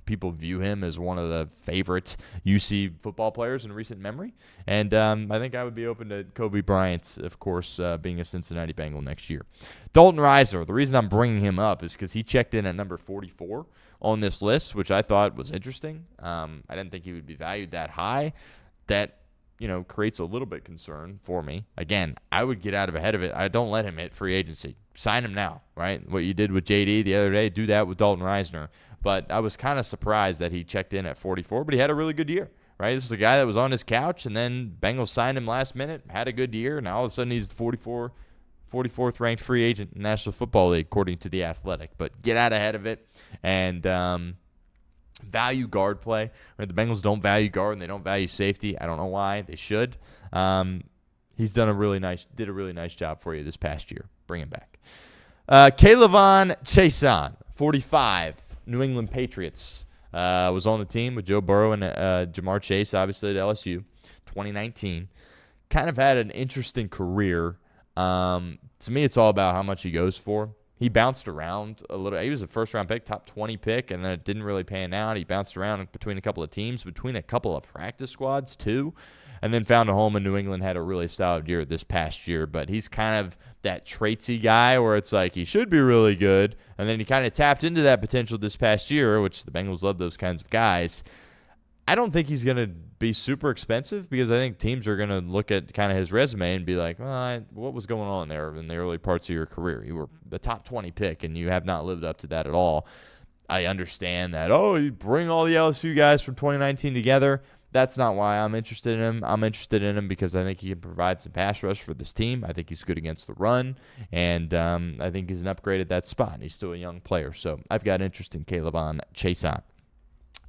People view him as one of the favorite UC football players in recent memory. And I think I would be open to Kobe Bryant, of course, being a Cincinnati Bengal next year. Dalton Risner, the reason I'm bringing him up is because he checked in at number 44 on this list, which I thought was interesting. I didn't think he would be valued that high. That creates a little bit of concern for me. Again, I would get out ahead of it. I don't let him hit free agency. Sign him now, right? What you did with JD the other day, do that with Dalton Risner. But I was kind of surprised that he checked in at 44, but he had a really good year, right? This is a guy that was on his couch, and then Bengals signed him last minute, had a good year. Now all of a sudden he's the 44th ranked free agent in the National Football League, according to The Athletic. But get out ahead of it and value guard play. Right? The Bengals don't value guard and they don't value safety. I don't know why. They should. He's did a really nice job for you this past year. Bring him back. Chaisson, 45. New England Patriots, was on the team with Joe Burrow and Jamar Chase, obviously at LSU, 2019. Kind of had an interesting career. To me, it's all about how much he goes for. He bounced around a little. He was a first-round pick, top 20 pick, and then it didn't really pan out. He bounced around between a couple of teams, between a couple of practice squads too, and then found a home in New England, had a really solid year this past year. But he's kind of that traitsy guy where it's like he should be really good, and then he kind of tapped into that potential this past year, which the Bengals love those kinds of guys. I don't think he's going to be super expensive because I think teams are going to look at kind of his resume and be like, well, what was going on there in the early parts of your career? You were the top 20 pick, and you have not lived up to that at all. I understand that, you bring all the LSU guys from 2019 together. That's not why I'm interested in him. I'm interested in him because I think he can provide some pass rush for this team. I think he's good against the run, and I think he's an upgrade at that spot. He's still a young player, so I've got interest in Caleb Chaisson.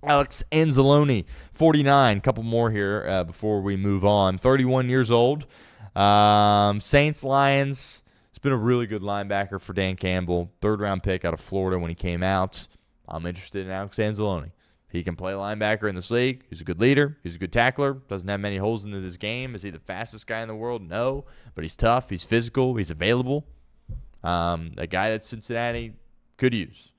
Alex Anzalone, 49. A couple more here before we move on. 31 years old. Saints, Lions. He's been a really good linebacker for Dan Campbell. Third-round pick out of Florida when he came out. I'm interested in Alex Anzalone. He can play linebacker in this league. He's a good leader. He's a good tackler. Doesn't have many holes in his game. Is he the fastest guy in the world? No. But he's tough. He's physical. He's available. A guy that Cincinnati could use.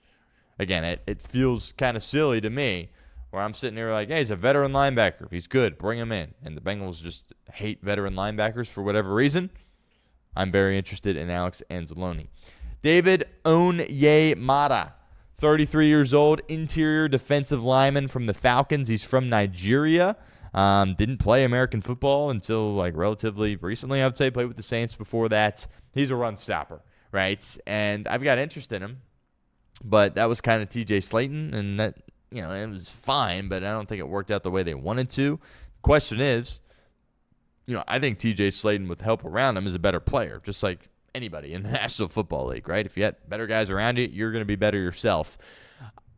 Again, it feels kind of silly to me where I'm sitting here like, hey, he's a veteran linebacker. He's good. Bring him in. And the Bengals just hate veteran linebackers for whatever reason. I'm very interested in Alex Anzalone. David Onyemata, 33 years old, interior defensive lineman from the Falcons. He's from Nigeria. Didn't play American football until like relatively recently, I would say. Played with the Saints before that. He's a run stopper, right? And I've got interest in him. But that was kind of TJ Slayton, and that, it was fine, but I don't think it worked out the way they wanted to. The question is, I think TJ Slayton with help around him is a better player, just like anybody in the National Football League, right? If you had better guys around you, you're going to be better yourself.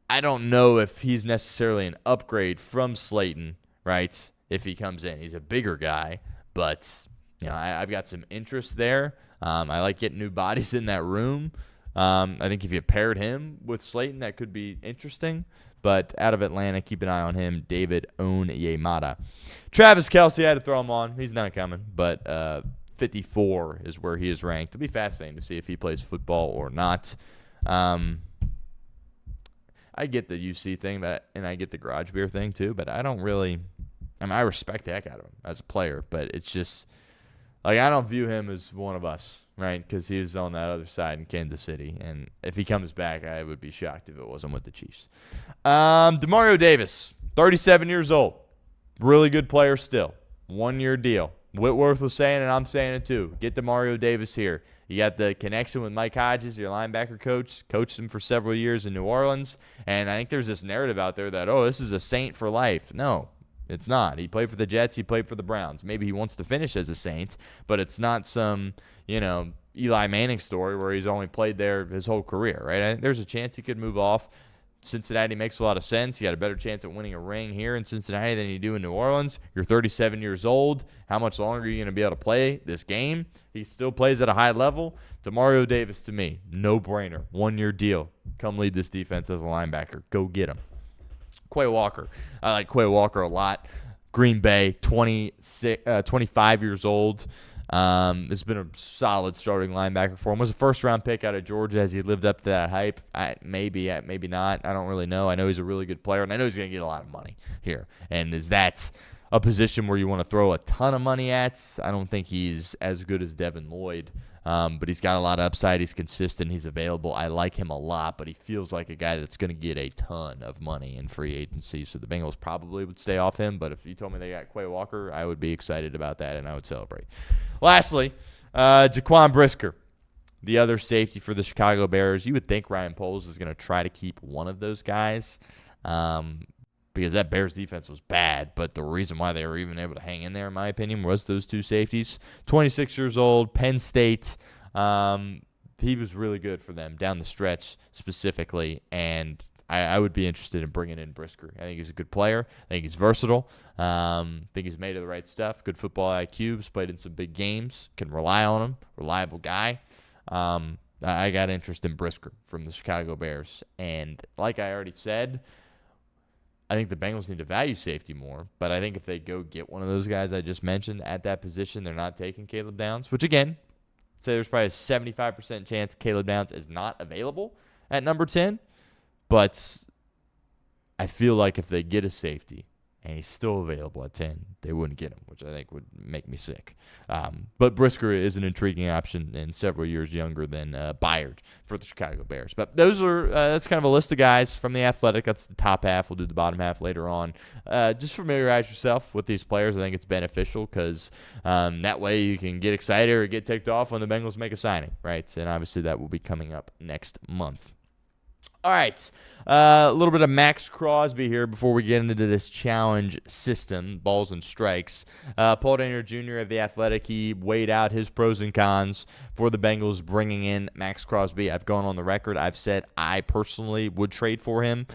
I don't know if he's necessarily an upgrade from Slayton, right, if he comes in. He's a bigger guy, but I've got some interest there. I like getting new bodies in that room. I think if you paired him with Slayton, that could be interesting. But out of Atlanta, keep an eye on him, David Onyemata. Travis Kelce, I had to throw him on. He's not coming, but 54 is where he is ranked. It'll be fascinating to see if he plays football or not. I get the UC thing, and I get the garage beer thing too, but I don't really – I respect the heck out of him as a player, but it's just – like, I don't view him as one of us, right? Because he was on that other side in Kansas City. And if he comes back, I would be shocked if it wasn't with the Chiefs. Demario Davis, 37 years old. Really good player still. 1-year deal. Whitworth was saying, and I'm saying it too. Get Demario Davis here. You got the connection with Mike Hodges, your linebacker coach. Coached him for several years in New Orleans. And I think there's this narrative out there that, this is a Saint for life. No. It's not. He played for the Jets. He played for the Browns. Maybe he wants to finish as a Saint, but it's not some, Eli Manning story where he's only played there his whole career, right? I think there's a chance he could move off. Cincinnati makes a lot of sense. You got a better chance at winning a ring here in Cincinnati than you do in New Orleans. You're 37 years old. How much longer are you going to be able to play this game? He still plays at a high level. Demario Davis, to me, no-brainer. 1-year deal. Come lead this defense as a linebacker. Go get him. Quay Walker. I like Quay Walker a lot. Green Bay, 25 years old. Has been a solid starting linebacker for him. Was a first-round pick out of Georgia. Has he lived up to that hype? Maybe not. I don't really know. I know he's a really good player, and I know he's going to get a lot of money here. And is that a position where you want to throw a ton of money at? I don't think he's as good as Devin Lloyd. But he's got a lot of upside. He's consistent. He's available. I like him a lot, but he feels like a guy that's going to get a ton of money in free agency. So the Bengals probably would stay off him. But if you told me they got Quay Walker, I would be excited about that, and I would celebrate. Lastly, Jaquan Brisker, the other safety for the Chicago Bears. You would think Ryan Poles is going to try to keep one of those guys because that Bears defense was bad. But the reason why they were even able to hang in there, in my opinion, was those two safeties. 26 years old, Penn State. He was really good for them down the stretch specifically, and I would be interested in bringing in Brisker. I think he's a good player. I think he's versatile. I think he's made of the right stuff. Good football IQ. He's played in some big games. Can rely on him. Reliable guy. I got interest in Brisker from the Chicago Bears. And like I already said, I think the Bengals need to value safety more. But I think if they go get one of those guys I just mentioned at that position, they're not taking Caleb Downs, which, again, say there's probably a 75% chance Caleb Downs is not available at number 10. But I feel like if they get a safety and he's still available at 10, they wouldn't get him, which I think would make me sick. But Brisker is an intriguing option and several years younger than Byard for the Chicago Bears. But those are that's kind of a list of guys from the Athletic. That's the top half. We'll do the bottom half later on. Just familiarize yourself with these players. I think it's beneficial because that way you can get excited or get ticked off when the Bengals make a signing, right? And obviously that will be coming up next month. All right, a little bit of Maxx Crosby here before we get into this challenge system, balls and strikes. Paul Daniel Jr. of The Athletic, he weighed out his pros and cons for the Bengals bringing in Maxx Crosby. I've gone on the record. I've said I personally would trade for him.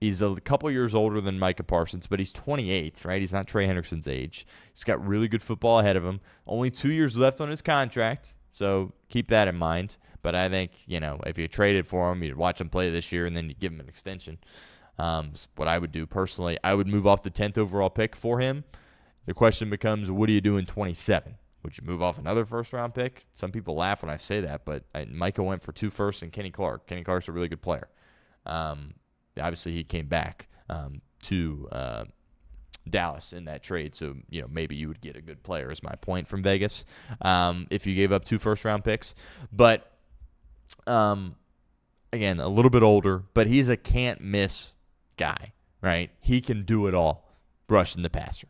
He's a couple years older than Micah Parsons, but he's 28, right? He's not Trey Hendrickson's age. He's got really good football ahead of him. Only 2 years left on his contract, so keep that in mind. But I think, if you traded for him, you'd watch him play this year and then you'd give him an extension. What I would do personally, I would move off the 10th overall pick for him. The question becomes, what do you do in 27? Would you move off another first-round pick? Some people laugh when I say that, but Micah went for 2 firsts and Kenny Clark. Kenny Clark's a really good player. Obviously, he came back to Dallas in that trade, so maybe you would get a good player, is my point from Vegas, if you gave up 2 first-round picks. But, again, a little bit older, but he's a can't-miss guy, right? He can do it all, rushing the passer.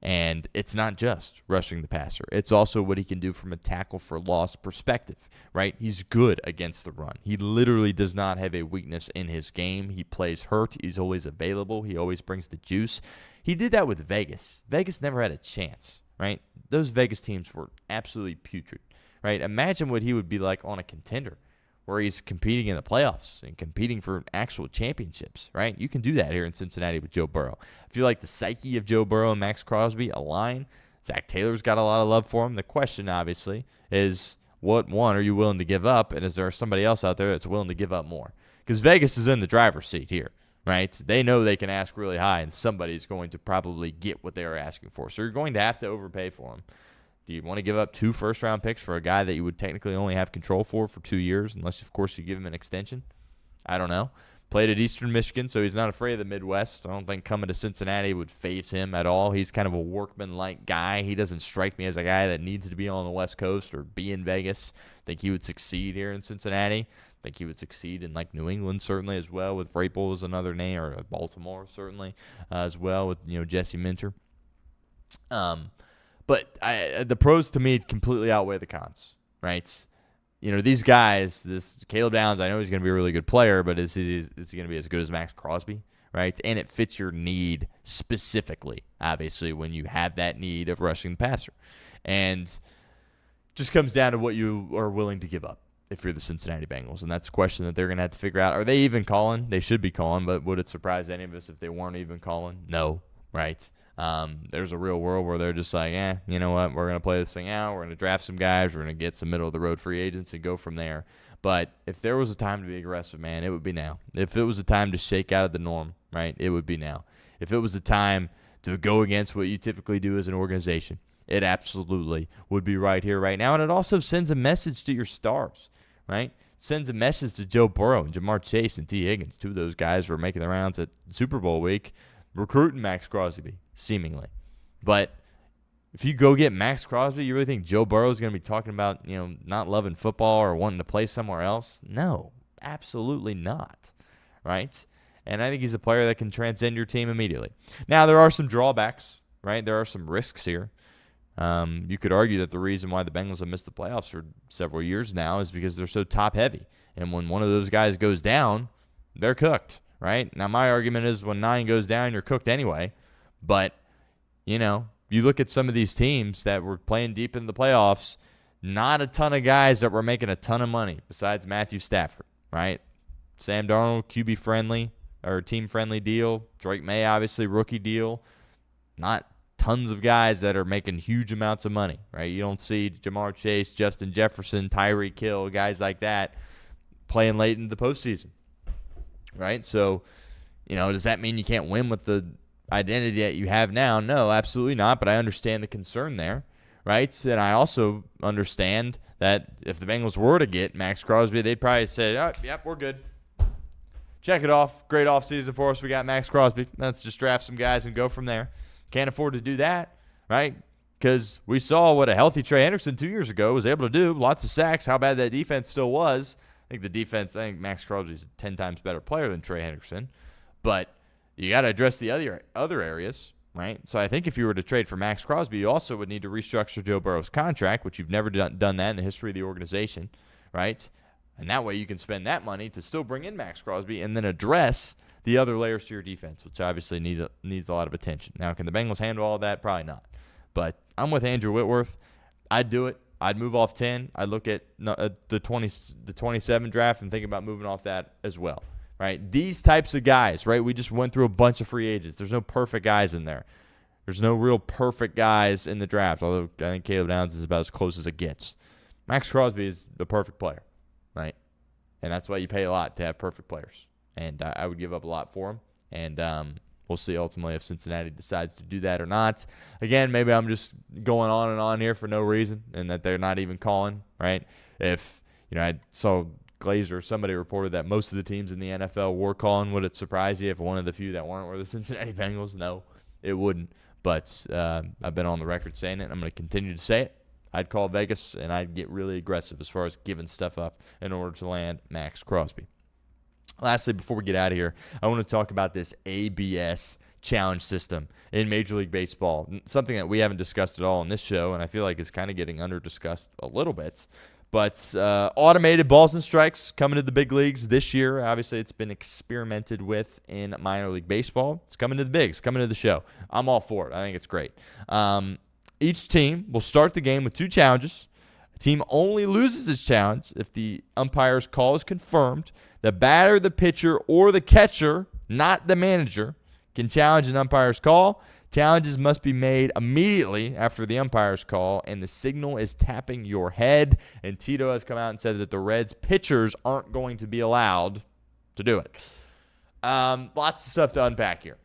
And it's not just rushing the passer. It's also what he can do from a tackle for loss perspective, right? He's good against the run. He literally does not have a weakness in his game. He plays hurt. He's always available. He always brings the juice. He did that with Vegas. Vegas never had a chance, right? Those Vegas teams were absolutely putrid, right? Imagine what he would be like on a contender where he's competing in the playoffs and competing for actual championships, right? You can do that here in Cincinnati with Joe Burrow. I feel like the psyche of Joe Burrow and Maxx Crosby align. Zach Taylor's got a lot of love for him. The question, obviously, is what one are you willing to give up, and is there somebody else out there that's willing to give up more? Because Vegas is in the driver's seat here, right? They know they can ask really high, and somebody's going to probably get what they are asking for. So you're going to have to overpay for him. Do you want to give up 2 first-round picks for a guy that you would technically only have control for 2 years, unless, of course, you give him an extension? I don't know. Played at Eastern Michigan, so he's not afraid of the Midwest. I don't think coming to Cincinnati would faze him at all. He's kind of a workman-like guy. He doesn't strike me as a guy that needs to be on the West Coast or be in Vegas. I think he would succeed here in Cincinnati. I think he would succeed in New England certainly as well, with Vrabel as another name, or Baltimore certainly as well with Jesse Minter. But the pros, to me, completely outweigh the cons, right? These guys, this Caleb Downs, I know he's going to be a really good player, but is he going to be as good as Maxx Crosby, right? And it fits your need specifically, obviously, when you have that need of rushing the passer. And just comes down to what you are willing to give up if you're the Cincinnati Bengals. And that's a question that they're going to have to figure out. Are they even calling? They should be calling, but would it surprise any of us if they weren't even calling? No, right? There's a real world where they're just like, you know what, we're going to play this thing out, we're going to draft some guys, we're going to get some middle-of-the-road free agents and go from there. But if there was a time to be aggressive, man, it would be now. If it was a time to shake out of the norm, right, it would be now. If it was a time to go against what you typically do as an organization, it absolutely would be right here, right now. And it also sends a message to your stars, right? Sends a message to Joe Burrow and Jamar Chase and T. Higgins, 2 of those guys were making the rounds at Super Bowl week, recruiting Maxx Crosby, seemingly. But if you go get Maxx Crosby, you really think Joe Burrow is going to be talking about, not loving football or wanting to play somewhere else? No, absolutely not, right? And I think he's a player that can transcend your team immediately. Now, there are some drawbacks, right? There are some risks here. You could argue that the reason why the Bengals have missed the playoffs for several years now is because they're so top-heavy. And when one of those guys goes down, they're cooked. Right? Now, my argument is when 9 goes down, you're cooked anyway. But, you look at some of these teams that were playing deep in the playoffs, not a ton of guys that were making a ton of money besides Matthew Stafford, right? Sam Darnold, QB-friendly or team-friendly deal. Drake May, obviously, rookie deal. Not tons of guys that are making huge amounts of money, right? You don't see Jamar Chase, Justin Jefferson, Tyreek Hill, guys like that playing late in the postseason. Right? So, does that mean you can't win with the identity that you have now? No, absolutely not, but I understand the concern there, right? And I also understand that if the Bengals were to get Maxx Crosby, they'd probably say, oh, yep, we're good. Check it off. Great offseason for us. We got Maxx Crosby. Let's just draft some guys and go from there. Can't afford to do that, right? Because we saw what a healthy Trey Hendrickson 2 years ago was able to do. Lots of sacks, how bad that defense still was. I think Maxx Crosby is a 10 times better player than Trey Hendrickson. But you got to address the other areas, right? So I think if you were to trade for Maxx Crosby, you also would need to restructure Joe Burrow's contract, which you've never done that in the history of the organization, right? And that way you can spend that money to still bring in Maxx Crosby and then address the other layers to your defense, which obviously needs a lot of attention. Now, can the Bengals handle all that? Probably not. But I'm with Andrew Whitworth. I'd do it. I'd move off 10. I'd look at the 27 draft and think about moving off that as well, right? These types of guys, right? We just went through a bunch of free agents. There's no perfect guys in there. There's no real perfect guys in the draft, although I think Caleb Downs is about as close as it gets. Maxx Crosby is the perfect player, right? And that's why you pay a lot to have perfect players. And I would give up a lot for him. And we'll see ultimately if Cincinnati decides to do that or not. Again, maybe I'm just going on and on here for no reason and that they're not even calling, right? If, I saw Glazer, somebody reported that most of the teams in the NFL were calling. Would it surprise you if one of the few that weren't were the Cincinnati Bengals? No, it wouldn't. But I've been on the record saying it. I'm going to continue to say it. I'd call Vegas, and I'd get really aggressive as far as giving stuff up in order to land Maxx Crosby. Lastly, before we get out of here, I want to talk about this ABS challenge system in Major League Baseball, something that we haven't discussed at all on this show, and I feel like is kind of getting under-discussed a little bit. But automated balls and strikes coming to the big leagues this year. Obviously, it's been experimented with in minor league baseball. It's coming to the bigs, coming to the show. I'm all for it. I think it's great. Each team will start the game with 2 challenges. A team only loses its challenge if the umpire's call is confirmed. The batter, the pitcher, or the catcher, not the manager, can challenge an umpire's call. Challenges must be made immediately after the umpire's call, and the signal is tapping your head. And Tito has come out and said that the Reds pitchers aren't going to be allowed to do it. Lots of stuff to unpack here.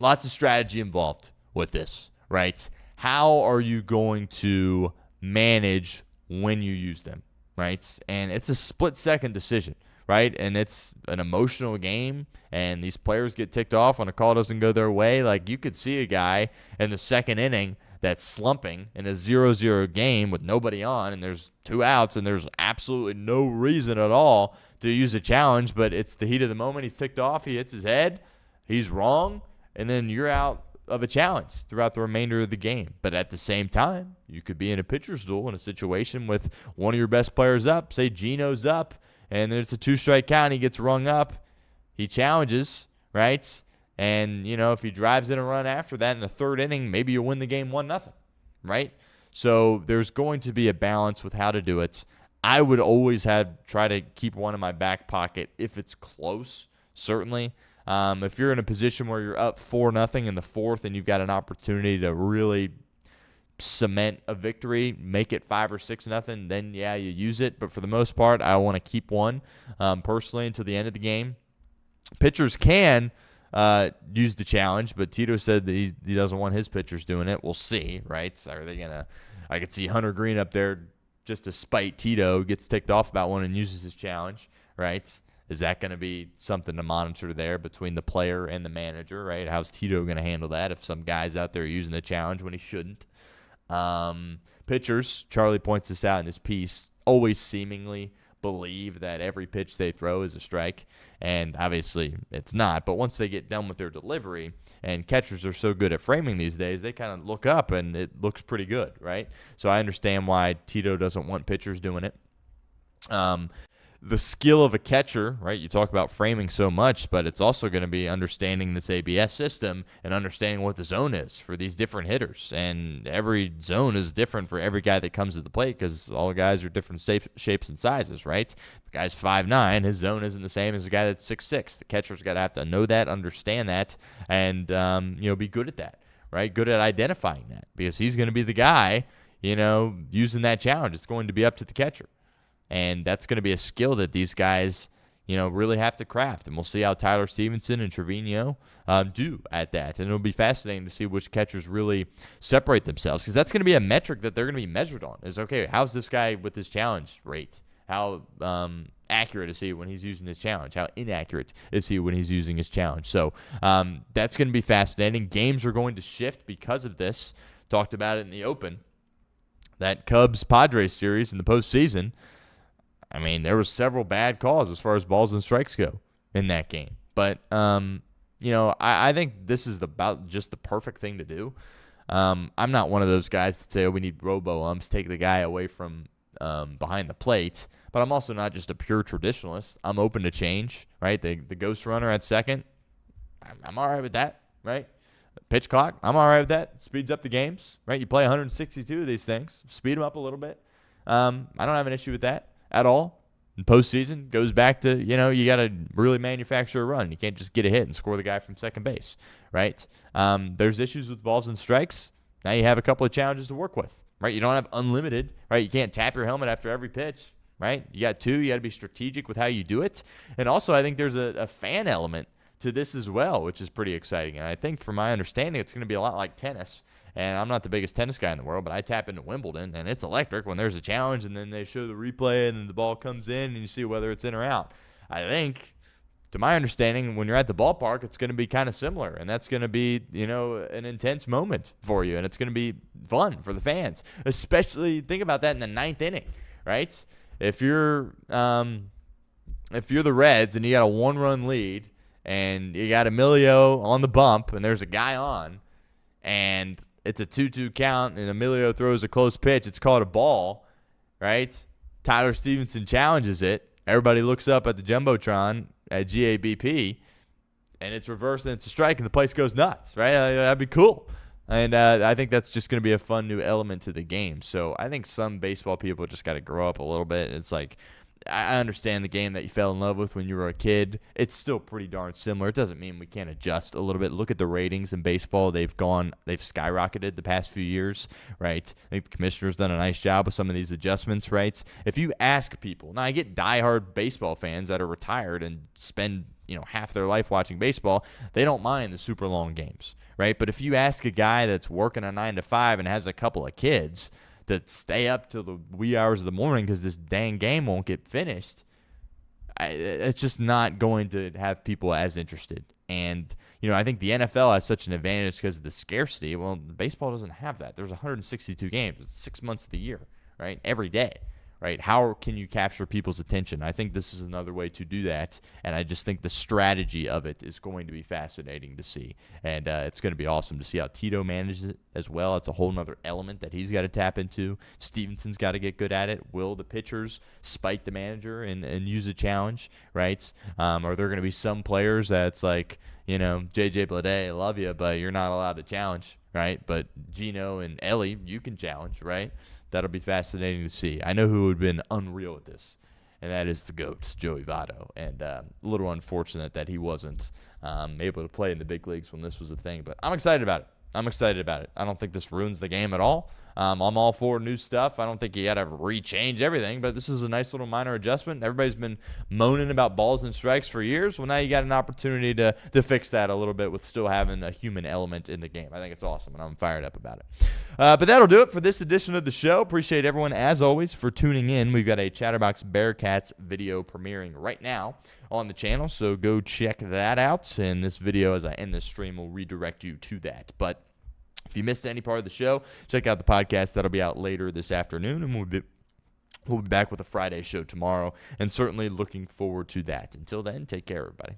Lots of strategy involved with this, right? How are you going to manage when you use them, right? And it's a split-second decision, right? And it's an emotional game, and these players get ticked off when a call doesn't go their way. Like, you could see a guy in the second inning that's slumping in a 0-0 game with nobody on, and there's 2 outs, and there's absolutely no reason at all to use a challenge, but it's the heat of the moment. He's ticked off. He hits his head. He's wrong, and then you're out of a challenge throughout the remainder of the game. But at the same time, you could be in a pitcher's duel in a situation with one of your best players up, say Gino's up, and then it's a 2-strike count. He gets rung up. He challenges, right? And, if he drives in a run after that in the third inning, maybe you'll win the game 1-0, right? So there's going to be a balance with how to do it. I would always try to keep one in my back pocket if it's close, certainly. If you're in a position where you're up 4-0 in the fourth and you've got an opportunity to really cement a victory, make it 5 or 6-0, then yeah, you use it. But for the most part, I want to keep one personally until the end of the game. Pitchers can use the challenge, but Tito said that he doesn't want his pitchers doing it. We'll see, right? So are they gonna? I could see Hunter Green up there just to spite Tito, gets ticked off about one and uses his challenge, right? Is that going to be something to monitor there between the player and the manager, right? How's Tito going to handle that if some guy's out there using the challenge when he shouldn't? Pitchers, Charlie points this out in his piece, always seemingly believe that every pitch they throw is a strike, and obviously it's not. But once they get done with their delivery, and catchers are so good at framing these days, they kind of look up and it looks pretty good, right? So I understand why Tito doesn't want pitchers doing it. The skill of a catcher, right? You talk about framing so much, but it's also going to be understanding this ABS system and understanding what the zone is for these different hitters. And every zone is different for every guy that comes to the plate because all the guys are different shapes and sizes, right? The guy's 5'9", his zone isn't the same as the guy that's 6'6". The catcher's got to have to know that, understand that, and be good at that, right? Good at identifying that because he's going to be the guy, using that challenge. It's going to be up to the catcher. And that's going to be a skill that these guys, really have to craft. And we'll see how Tyler Stevenson and Trevino do at that. And it'll be fascinating to see which catchers really separate themselves because that's going to be a metric that they're going to be measured on. Is, okay, how's this guy with his challenge rate? How accurate is he when he's using his challenge? How inaccurate is he when he's using his challenge? So that's going to be fascinating. Games are going to shift because of this. Talked about it in the Open. That Cubs-Padres series in the postseason, I mean, there were several bad calls as far as balls and strikes go in that game. But, I think this is about just the perfect thing to do. I'm not one of those guys that say, we need robo-umps, take the guy away from behind the plate. But I'm also not just a pure traditionalist. I'm open to change, right? The ghost runner at second, I'm all right with that, right? Pitch clock, I'm all right with that. Speeds up the games, right? You play 162 of these things. Speed them up a little bit. I don't have an issue with that at all. In postseason, goes back to, you got to really manufacture a run. You can't just get a hit and score the guy from second base, right? There's issues with balls and strikes. Now you have a couple of challenges to work with, right? You don't have unlimited, right? You can't tap your helmet after every pitch, right? You got 2. You got to be strategic with how you do it. And also, I think there's a fan element to this as well, which is pretty exciting. And I think from my understanding, it's going to be a lot like tennis. And I'm not the biggest tennis guy in the world, but I tap into Wimbledon, and it's electric when there's a challenge, and then they show the replay, and then the ball comes in, and you see whether it's in or out. I think, to my understanding, when you're at the ballpark, it's going to be kind of similar, and that's going to be, an intense moment for you, and it's going to be fun for the fans. Especially, think about that in the ninth inning, right? If you're the Reds and you got a 1-run lead, and you got Emilio on the bump, and there's a guy on, and it's a 2-2 count, and Emilio throws a close pitch. It's called a ball, right? Tyler Stevenson challenges it. Everybody looks up at the Jumbotron at GABP, and it's reversed, and it's a strike, and the place goes nuts, right? That'd be cool. And I think that's just going to be a fun new element to the game. So I think some baseball people just got to grow up a little bit. It's like, I understand the game that you fell in love with when you were a kid. It's still pretty darn similar. It doesn't mean we can't adjust a little bit. Look at the ratings in baseball. They've skyrocketed the past few years, right? I think the commissioner's done a nice job with some of these adjustments, right? If you ask people, now I get diehard baseball fans that are retired and spend, half their life watching baseball, they don't mind the super long games, right? But if you ask a guy that's working a 9 to 5 and has a couple of kids to stay up till the wee hours of the morning because this dang game won't get finished, it's just not going to have people as interested. And, I think the NFL has such an advantage because of the scarcity. Well, baseball doesn't have that. There's 162 games. It's 6 months of the year, right? Every day, right? How can you capture people's attention? I think this is another way to do that, and I just think the strategy of it is going to be fascinating to see. And it's going to be awesome to see how Tito manages it as well. It's a whole nother element that he's got to tap into. Stevenson's got to get good at it. Will the pitchers spite the manager and use a challenge, right? Are there going to be some players that's like, J.J. Bleday, I love you, but you're not allowed to challenge, right? But Gino and Ellie, you can challenge, right? That'll be fascinating to see. I know who would have been unreal with this, and that is the GOAT, Joey Votto. And a little unfortunate that he wasn't able to play in the big leagues when this was a thing. But I'm excited about it. I don't think this ruins the game at all. I'm all for new stuff. I don't think you got to rechange everything, but this is a nice little minor adjustment. Everybody's been moaning about balls and strikes for years. Well, now you got an opportunity to fix that a little bit with still having a human element in the game. I think it's awesome, and I'm fired up about it. But that'll do it for this edition of the show. Appreciate everyone, as always, for tuning in. We've got a Chatterbox Bearcats video premiering right now on the channel, so go check that out. And this video, as I end this stream, will redirect you to that. But if you missed any part of the show, check out the podcast. That'll be out later this afternoon, and we'll be back with a Friday show tomorrow, and certainly looking forward to that. Until then, take care, everybody.